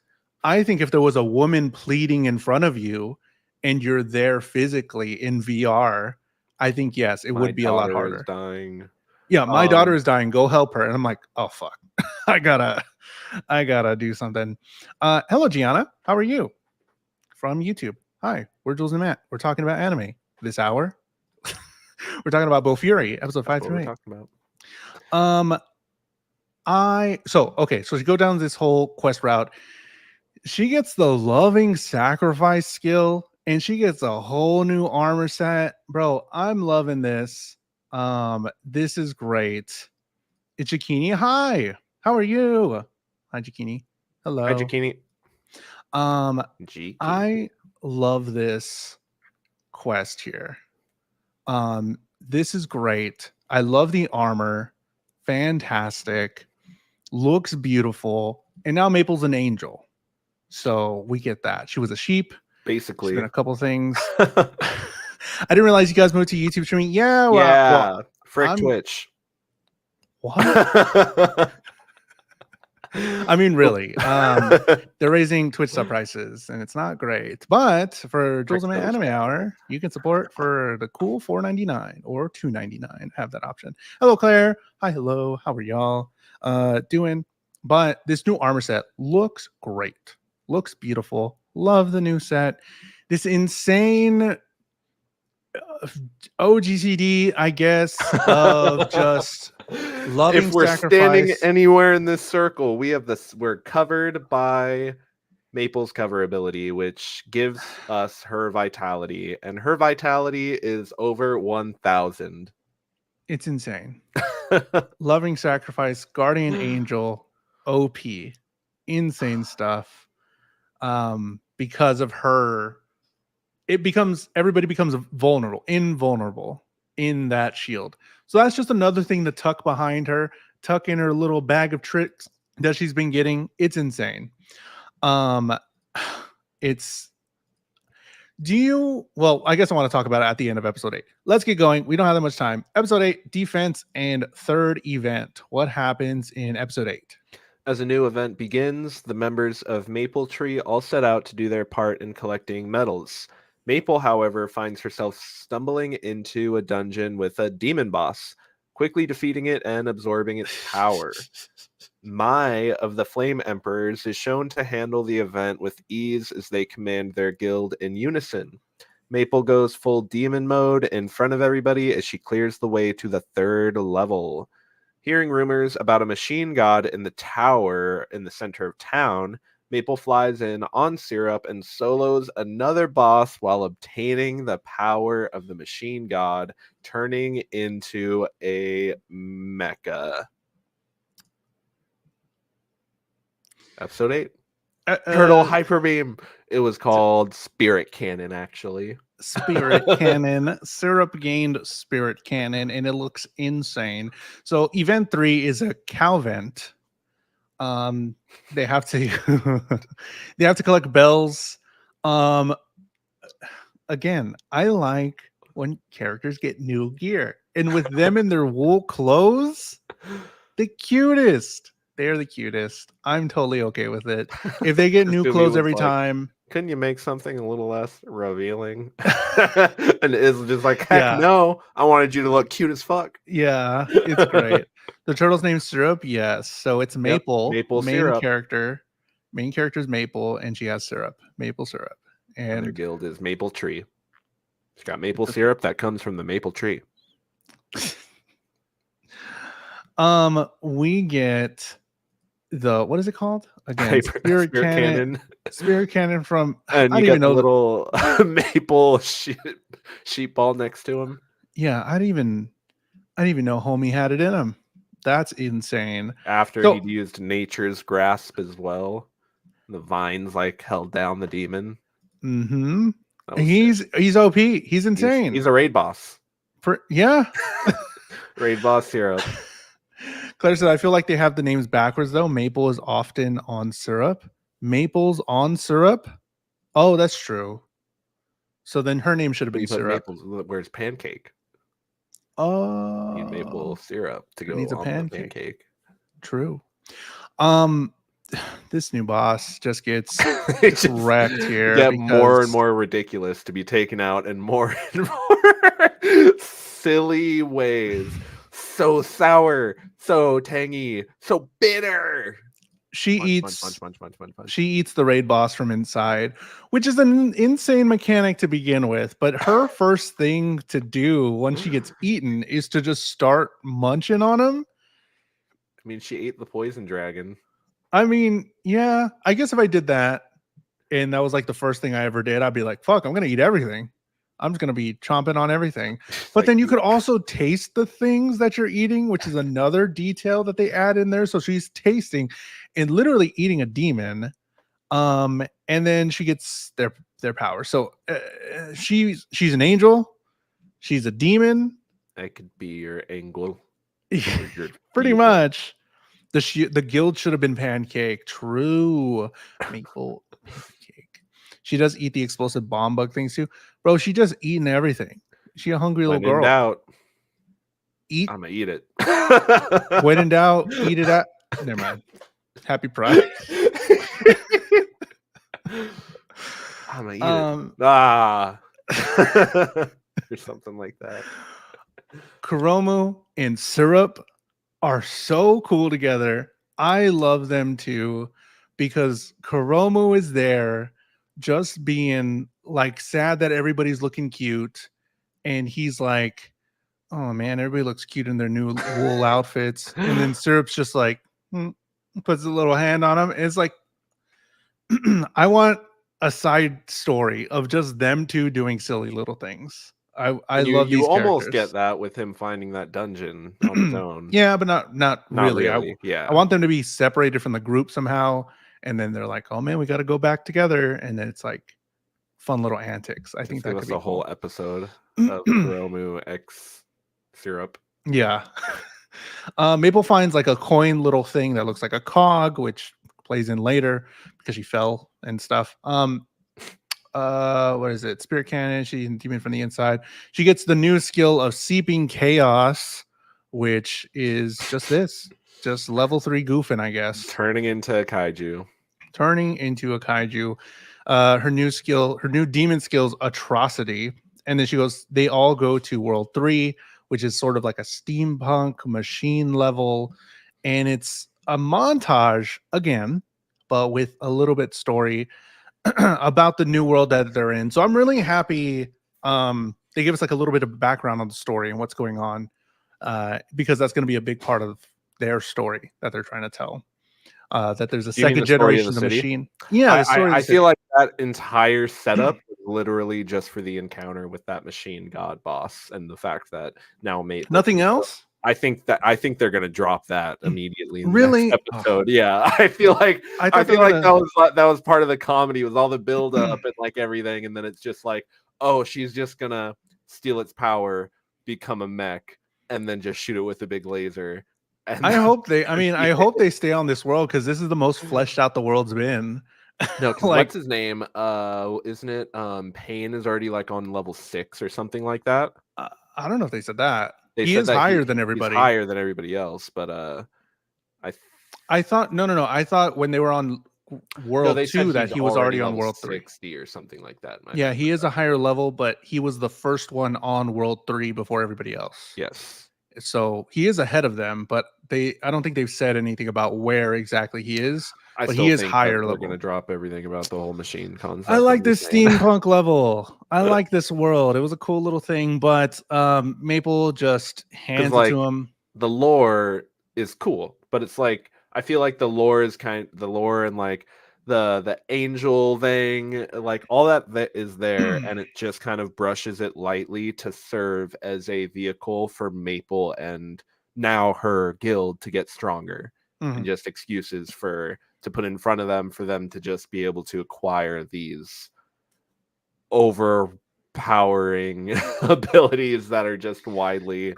I think if there was a woman pleading in front of you and you're there physically in VR, I think yes, it would be a lot daughter is harder. dying. Yeah, my daughter is dying. Go help her. And I'm like, oh fuck. I gotta do something. Hello, Gianna. How are you? From YouTube. Hi, we're Jules and Matt. We're talking about anime this hour. We're talking about Bofuri, episode 5 through 8. Talking about. So she go down this whole quest route. She gets the loving sacrifice skill, and she gets a whole new armor set. Bro, I'm loving this. This is great. It's Jakini. Hi, how are you? Hi, Jakini. Hello. Hi, Jakini. I love this quest here. This is great. I love the armor. Fantastic. Looks beautiful. And now Maple's an angel. So we get that. She was a sheep. Basically. She's been a couple things. I didn't realize you guys moved to YouTube streaming. Yeah. Well, frick Twitch. What? I mean, really, they're raising Twitch sub prices, and it's not great. But for Jules and Matt Anime Hour, you can support for the cool $4.99 or $2.99. Have that option. Hello, Claire. Hi, hello. How are y'all doing? But this new armor set looks great. Looks beautiful. Love the new set. This insane OGCD, I guess, of just loving if we're sacrifice. Standing anywhere in this circle, we're covered by Maple's cover ability, which gives us her vitality, and her vitality is over 1,000. It's insane. Loving sacrifice, guardian angel, OP, insane stuff. Because of her, everybody becomes invulnerable in that shield. So that's just another thing to tuck behind her, tuck in her little bag of tricks that she's been getting. It's insane. I guess I want to talk about it at the end of episode 8. Let's get going. We don't have that much time. Episode 8, defense and third event. What happens in episode 8? As a new event begins, the members of Maple Tree all set out to do their part in collecting medals. Maple, however, finds herself stumbling into a dungeon with a demon boss, quickly defeating it and absorbing its power. Mai of the Flame Emperors is shown to handle the event with ease as they command their guild in unison. Maple goes full demon mode in front of everybody as she clears the way to the 3rd level. Hearing rumors about a machine god in the tower in the center of town, Maple flies in on Syrup and solos another boss while obtaining the power of the machine god, turning into a mecha. Episode 8. Turtle Hyper Beam. It was called Spirit Cannon, actually. Spirit Cannon. Syrup gained Spirit Cannon, and it looks insane. So event 3 is a cow vent. They have to they have to collect bells. Again, I like when characters get new gear, and with them in their wool clothes, the cutest. They're the cutest. I'm totally okay with it. If they get new clothes every time. Couldn't you make something a little less revealing? And it's just like, heck no, I wanted you to look cute as fuck. Yeah, it's great. The turtle's name's Syrup, yes. So it's Maple. Maple main Syrup. character. Main character is Maple, and she has Syrup. Maple Syrup. And their guild is Maple Tree. It's got maple syrup that comes from the maple tree. We get the, what is it called again? Spirit cannon. Spirit cannon from, and I you don't even got the know little maple sheep ball next to him. Yeah, I didn't even know homie had it in him. That's insane. After So he'd used nature's grasp as well. The vines like held down the demon. he's OP. He's insane. He's a raid boss. Yeah. Raid boss syrup. Claire said, I feel like they have the names backwards though. Maple is often on syrup. Maple's on syrup. Oh, that's true. So then her name should have been You put syrup. Maple's, where's pancake? Oh, Need maple syrup to go needs a on pancake. the pancake. True. This new boss just gets wrecked here. Get more and more ridiculous to be taken out in more and more silly ways. So sour, so tangy, so bitter. She eats the raid boss from inside, which is an insane mechanic to begin with. But her first thing to do once she gets eaten is to just start munching on him. I mean, she ate the poison dragon. I mean, yeah, I guess if I did that and that was like the first thing I ever did, I'd be like, fuck, I'm going to eat everything. I'm just going to be chomping on everything. But like, then you could also taste the things that you're eating, which is another detail that they add in there. So she's tasting and literally eating a demon. And then she gets their power. So she's an angel. She's a demon. I could be your angle. Pretty much. The guild should have been pancake. True. Maple pancake. She does eat the explosive bomb bug things too. Bro, she just eating everything. She a hungry little girl. In doubt, I'm gonna eat it. When in doubt, eat it at. Never mind. Happy Pride. I'm gonna eat it. Or something like that. Kuromu and Syrup are so cool together. I love them too because Kuromu is there just being like sad that everybody's looking cute, and he's like, oh man, everybody looks cute in their new wool outfits, and then Syrup's just like puts a little hand on him. And it's like I want a side story of just them two doing silly little things. I love these. You almost get that with him finding that dungeon on his own. Yeah, but not really. Yeah, I want them to be separated from the group somehow, and then they're like, "Oh man, we got to go back together," and then it's like fun little antics. I think that could be a whole episode of Kuromu X Syrup. Yeah. Maple finds like a coin little thing that looks like a cog, which plays in later because she fell and stuff. What is it? Spirit cannon. She's a demon from the inside. She gets the new skill of seeping chaos, which is just level 3 goofing, I guess. Turning into a kaiju. Her new demon skills, atrocity. And then she goes, they all go to world 3, which is sort of like a steampunk machine level. And it's a montage again, but with a little bit story about the new world that they're in. So I'm really happy. They give us like a little bit of background on the story and what's going on, because that's going to be a big part of their story that they're trying to tell. That there's a second generation of the machine. Yeah, I feel like that entire setup is literally just for the encounter with that machine god boss, and the fact that now nothing else. I think they're gonna drop that immediately. In the next episode, yeah. I feel like that was part of the comedy, was all the build up and like everything, and then it's just like, oh, she's just gonna steal its power, become a mech, and then just shoot it with a big laser. And I hope they stay on this world because this is the most fleshed out the world's been. No, like, what's his name? Isn't it? Pain is already like on level 6 or something like that. I don't know if they said that. He is higher than everybody. He's higher than everybody else, but I thought no. I thought when they were on World 2 that he was already on World 3, 60 or something like that. Yeah, he is a higher level, but he was the first one on World 3 before everybody else. Yes. So he is ahead of them, but I don't think they've said anything about where exactly he is. I but still he is think that higher they're gonna level. drop everything about the whole machine I concept. like I'm this just saying. steampunk level. I like this world. It was a cool little thing, but Maple just Because hands it like to him. the lore is cool, but it's like I feel like the lore and like the angel thing, like all that is there, and it just kind of brushes it lightly to serve as a vehicle for Maple and now her guild to get stronger, and Mhm. just excuses for to put in front of them for them to just be able to acquire these overpowering abilities that are just widely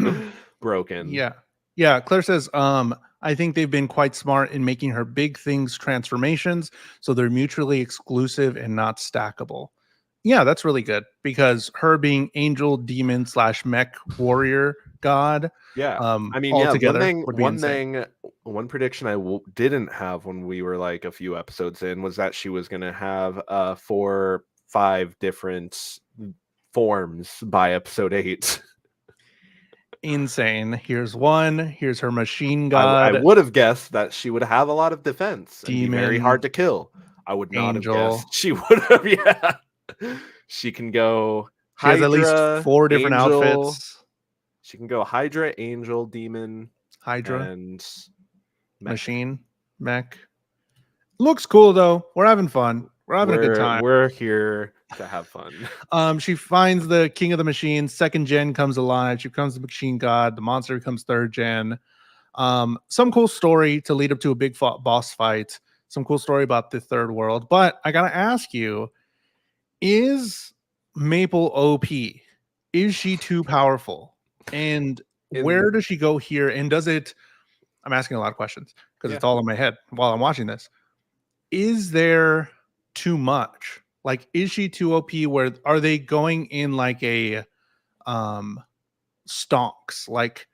broken. Yeah. Yeah. Claire says, I think they've been quite smart in making her big things transformations, so they're mutually exclusive and not stackable. Yeah, that's really good because her being angel, demon slash mech warrior god, Yeah. I mean, all yeah, together would be insane. one prediction didn't have when we were like a few episodes in was that she was going to have 4, 5 different forms by episode 8. Insane. Here's one. Here's her machine I god, would have guessed that she would have a lot of defense and be very demon, hard to kill. I would not have angel. guessed she would have. Yeah. She can go She has at least Hydra, 4 different Angel. outfits. She can go Hydra, Angel, Demon, Hydra, and Mech. machine, mech. Looks cool though. We're having fun. We're having a good time. We're here to have fun. She finds the king of the machines. Second gen comes alive. She becomes the machine god. The monster becomes third gen. Some cool story to lead up to a big boss fight. Some cool story about the third world. But I gotta ask you: is Maple OP? Is she too powerful? And where In does she go here? And does it? I'm asking a lot of questions because Yeah. it's all in my head while I'm watching this. Is there too much? Like, is she too OP? Where are they going in like a um stonks? Like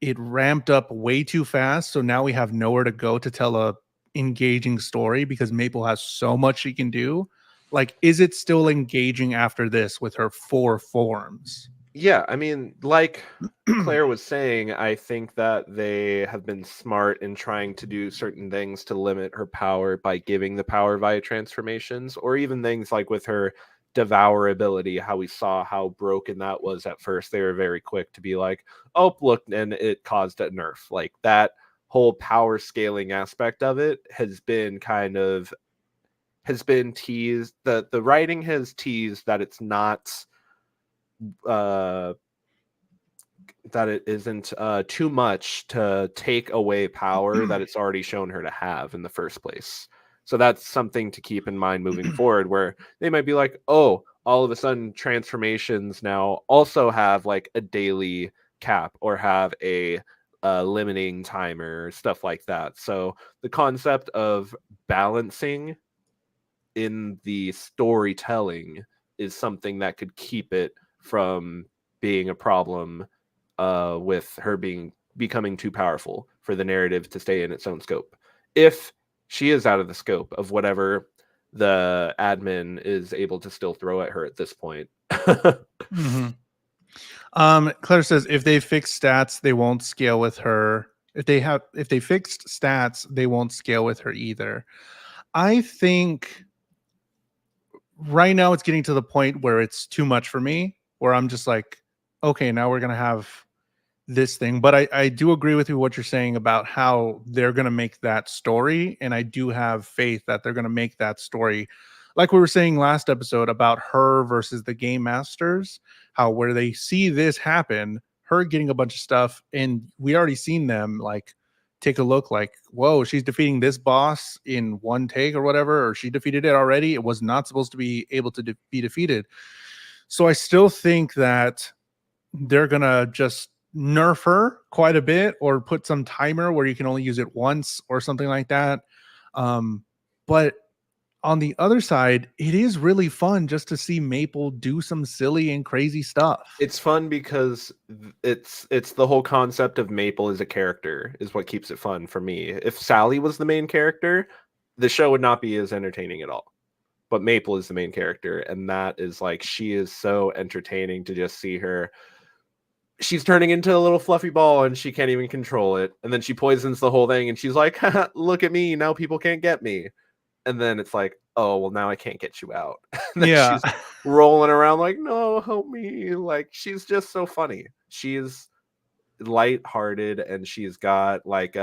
it ramped up way too fast, so now we have nowhere to go to tell a engaging story because Maple has so much she can do. Like, is it still engaging after this with her 4 forms? Yeah, I mean, like Claire was saying, I think that they have been smart in trying to do certain things to limit her power by giving the power via transformations, or even things like with her devour ability, how we saw how broken that was at first. They were very quick to be like, oh, look, and it caused a nerf. Like that whole power scaling aspect of it has been teased. The writing has teased that it's not uh that it isn't too much to take away power that it's already shown her to have in the first place. So that's something to keep in mind moving forward, where they might be like, oh, all of a sudden transformations now also have like a daily cap or have a limiting timer, stuff like that. So the concept of balancing in the storytelling is something that could keep it from being a problem with her becoming too powerful for the narrative to stay in its own scope. If she is out of the scope of whatever the admin is able to still throw at her at this point. Mm-hmm. Claire says if they fix stats, they won't scale with her. If they fixed stats, they won't scale with her either. I think right now it's getting to the point where it's too much for me, where I'm just like, okay, now we're gonna have this thing. But I do agree with you what you're saying about how they're gonna make that story, and I do have faith that they're gonna make that story, like we were saying last episode about her versus the game masters, how where they see this happen, her getting a bunch of stuff, and we already seen them like take a look like, whoa, she's defeating this boss in one take or whatever, or she defeated it already. It was not supposed to be able to be defeated. So I still think that they're gonna just nerf her quite a bit or put some timer where you can only use it once or something like that. But on the other side, it is really fun just to see Maple do some silly and crazy stuff. It's fun because it's the whole concept of Maple as a character is what keeps it fun for me. If Sally was the main character, the show would not be as entertaining at all. But Maple is the main character, and that is like she is so entertaining to just see her she's turning into a little fluffy ball and she can't even control it. And then she poisons the whole thing and she's like, look at me. Now people can't get me. And then it's like, oh, well, now I can't get you out. And then Yeah. she's rolling around like, no, help me. Like, she's just so funny. She's lighthearted and she's got like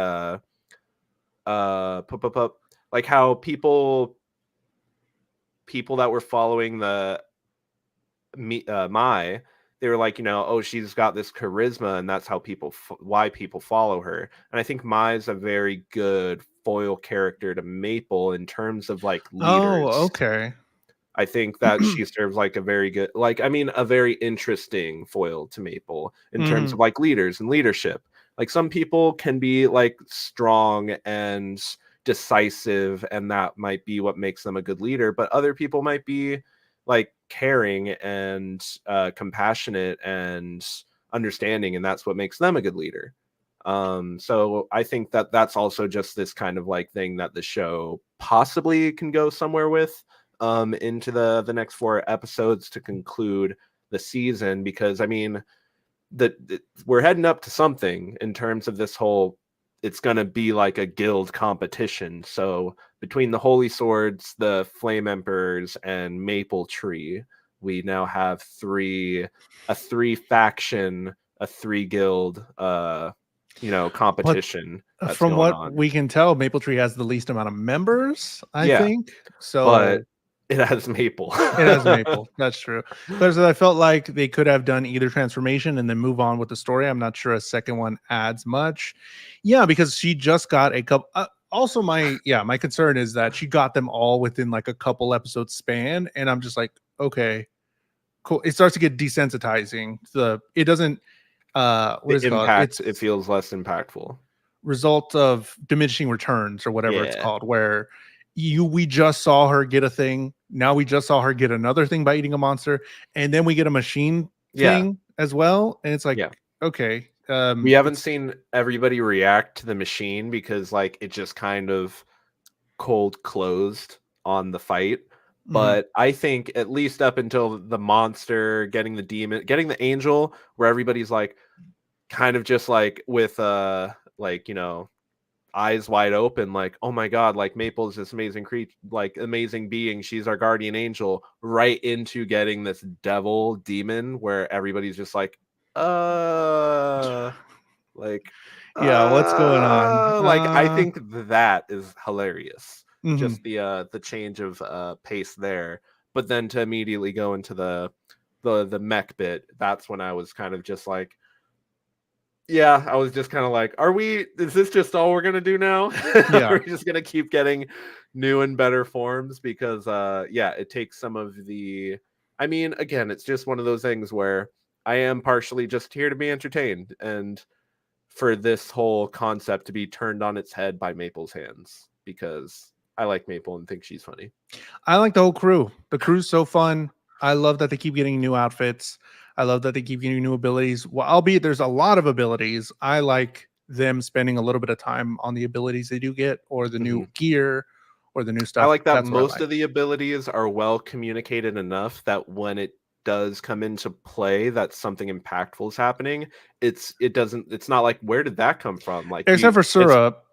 like how people that were following the Mai, they were like, oh, she's got this charisma, and that's how why people follow her. And I think Mai's a very good foil character to Maple in terms of like Oh, leaders. okay. I think that she serves like a very good, like, I mean, a very interesting foil to Maple in terms of like leaders and leadership. Like some people can be like strong and decisive, and that might be what makes them a good leader. But other people might be like caring and compassionate and understanding, and that's what makes them a good leader. So I think that that's also just this kind of like thing that the show possibly can go somewhere with into the next 4 episodes to conclude the season, because I mean we're heading up to something in terms of this whole, it's going to be like a guild competition. So between the Holy Swords, the Flame Emperors, and Maple Tree, we now have a 3 faction, a 3 guild competition that's From going what on. we can tell, Maple Tree has the least amount of members, I think. So But it has Maple. It has Maple. That's true. But I felt like they could have done either transformation and then move on with the story. I'm not sure a second one adds much. Yeah, because she just got a couple. Also, my concern is that she got them all within like a couple episodes span, and I'm just like, okay, cool. It starts to get desensitizing. It doesn't. What is it called? It feels less impactful. Result of diminishing returns or whatever it's Yeah. called, where we just saw her get a thing. Now we just saw her get another thing by eating a monster, and then we get a machine thing as well. And it's like, okay, we haven't seen everybody react to the machine because like it just kind of cold closed on the fight. But I think at least up until the monster, getting the demon, getting the angel, where everybody's like kind of just like with like, eyes wide open, like, oh my god, like Maple is this amazing creature, like amazing being, she's our guardian angel, right into getting this devil demon where everybody's just like like what's going on? like I think that is hilarious. Just Mm-hmm. the change of pace there. But then to immediately go into the mech bit, that's when I was kind of just like, yeah, I was just kind of like, is this just all we're going to do now? Yeah. We're just going to keep getting new and better forms because, it takes some of I mean, again, it's just one of those things where I am partially just here to be entertained and for this whole concept to be turned on its head by Maple's hands, because I like Maple and think she's funny. I like the whole crew. The crew's so fun. I love that they keep getting new outfits. I love that they keep getting new abilities. Well, albeit there's a lot of abilities, I like them spending a little bit of time on the abilities they do get, or the new gear, or the new stuff. I like that That's most of the abilities are well communicated enough that when it does come into play that something impactful is happening, it's not like, where did that come from? Like, except for Syrup.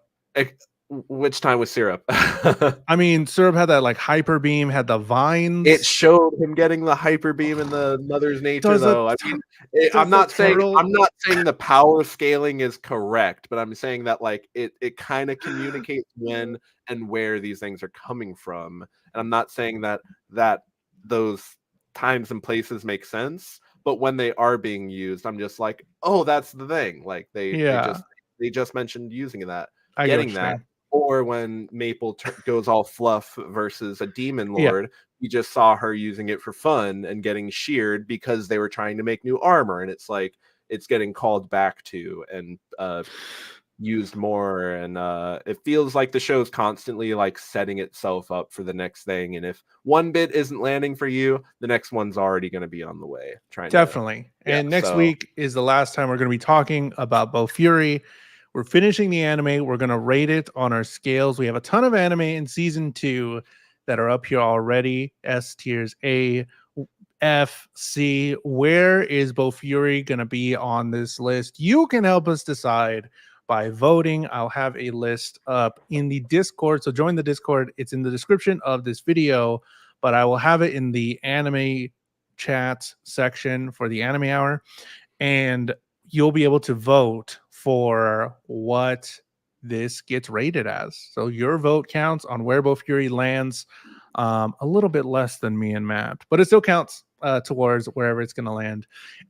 Which time was Syrup? I mean, Syrup had that like hyper beam, had the vines. It showed him getting the hyper beam in the Mother's Nature, though. I mean, I'm not saying the power scaling is correct, but I'm saying that like it kind of communicates when and where these things are coming from. And I'm not saying that those times and places make sense, but when they are being used, I'm just like, oh, that's the thing. Like they just mentioned using that, getting that. Or when Maple goes all fluff versus a demon lord, we just saw her using it for fun and getting sheared because they were trying to make new armor. And it's like, it's getting called back to and used more. And it feels like the show's constantly like setting itself up for the next thing. And if one bit isn't landing for you, the next one's already going to be on the way. Definitely. And next week is the last time we're going to be talking about Bofuri. We're finishing the anime. We're going to rate it on our scales. We have a ton of anime in season 2 that are up here already. S tiers A, FC. Where is Bofuri going to be on this list? You can help us decide by voting. I'll have a list up in the Discord. So join the Discord. It's in the description of this video, but I will have it in the anime chat section for the anime hour. And you'll be able to vote for what this gets rated as. So your vote counts on where Bofuri lands. A little bit less than me and Matt, but it still counts towards wherever it's going to land.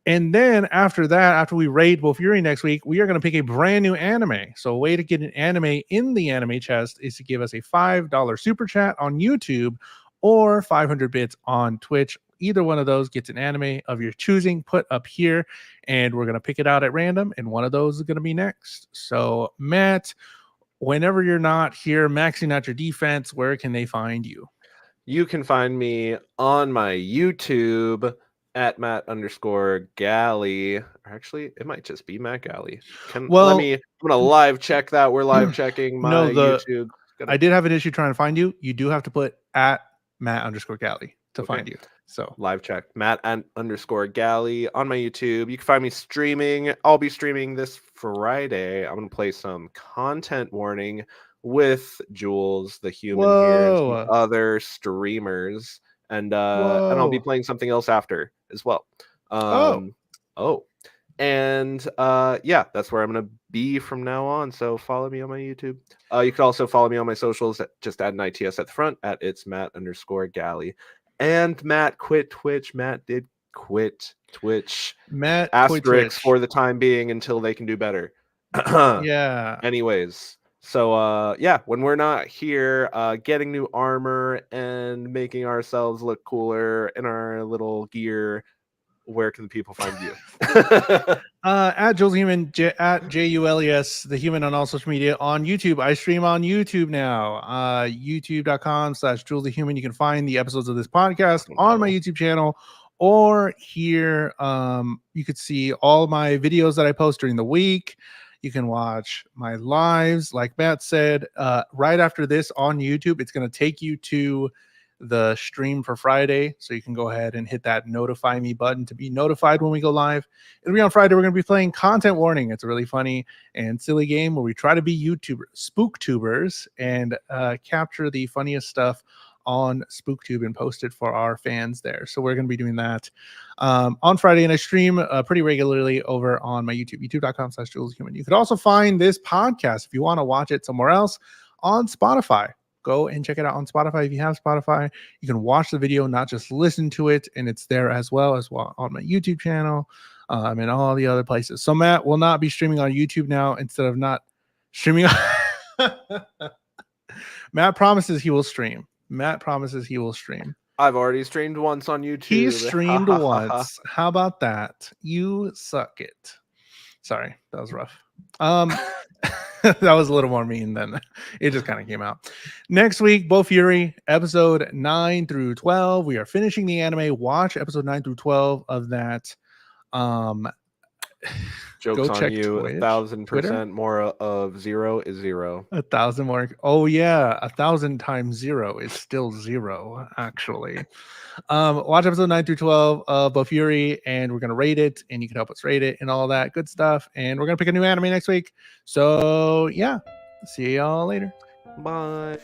And then after that, after we raid Bofuri next week, we are going to pick a brand new anime. So a way to get an anime in the anime chest is to give us a $5 super chat on YouTube or 500 bits on Twitch. Either one of those gets an anime of your choosing put up here, and we're going to pick it out at random, and one of those is going to be next. So Matt, whenever you're not here maxing out your defense, where can they find you? You can find me on my YouTube at Matt_Galley. Or actually, it might just be Matt Galley. I'm gonna live check that. We're live checking my YouTube. I did have an issue trying to find you. You do have to put at Matt_Galley to find you. So live check Matt_Galley on my YouTube. You can find me streaming. I'll be streaming this Friday. I'm gonna play some content warning with Jules the Human here and some other streamers, and I'll be playing something else after as well. And yeah, that's where I'm gonna be from now on. So follow me on my YouTube. You can also follow me on my socials. Just add an ITS at the front at it's Matt_Galley. And Matt quit Twitch. Matt did quit Twitch. Matt asterisk for the time being until they can do better. Yeah. Anyways, so yeah, when we're not here getting new armor and making ourselves look cooler in our little gear, where can the people find you? At JulesTheHuman, at JULES the Human on all social media. On YouTube, I stream on YouTube now. YouTube.com/JulesTheHuman. You can find the episodes of this podcast on my YouTube channel, or here you could see all my videos that I post during the week. You can watch my lives, like Matt said, right after this on YouTube. It's going to take you to the stream for Friday, so you can go ahead and hit that notify me button to be notified when we go live. It'll be on Friday. We're going to be playing Content Warning. It's a really funny and silly game where we try to be spooktubers and capture the funniest stuff on SpookTube and post it for our fans there. So we're going to be doing that on Friday, and I stream pretty regularly over on my YouTube, youtube.com/JulesTheHuman. You could also find this podcast if you want to watch it somewhere else on Spotify. Go and check it out on Spotify. If you have Spotify, you can watch the video, not just listen to it, and it's there as well on my YouTube channel and all the other places. So Matt will not be streaming on YouTube now instead of not streaming. Matt promises he will stream. Matt promises he will stream. I've already streamed once on YouTube. He streamed once. How about that? You suck it. Sorry, that was rough. That was a little more mean than it just kind of came out. Next week, Bofuri, episode 9 through 12. We are finishing the anime. Watch episode 9 through 12 of that. Joke's on you. Twitch, 1,000% more of 0 is 0. 1,000 more. Oh yeah, 1,000 times 0 is still 0. Actually, watch episode 9 through 12 of Bofuri, and we're gonna rate it, and you can help us rate it and all that good stuff. And we're gonna pick a new anime next week. So yeah, see y'all later. Bye.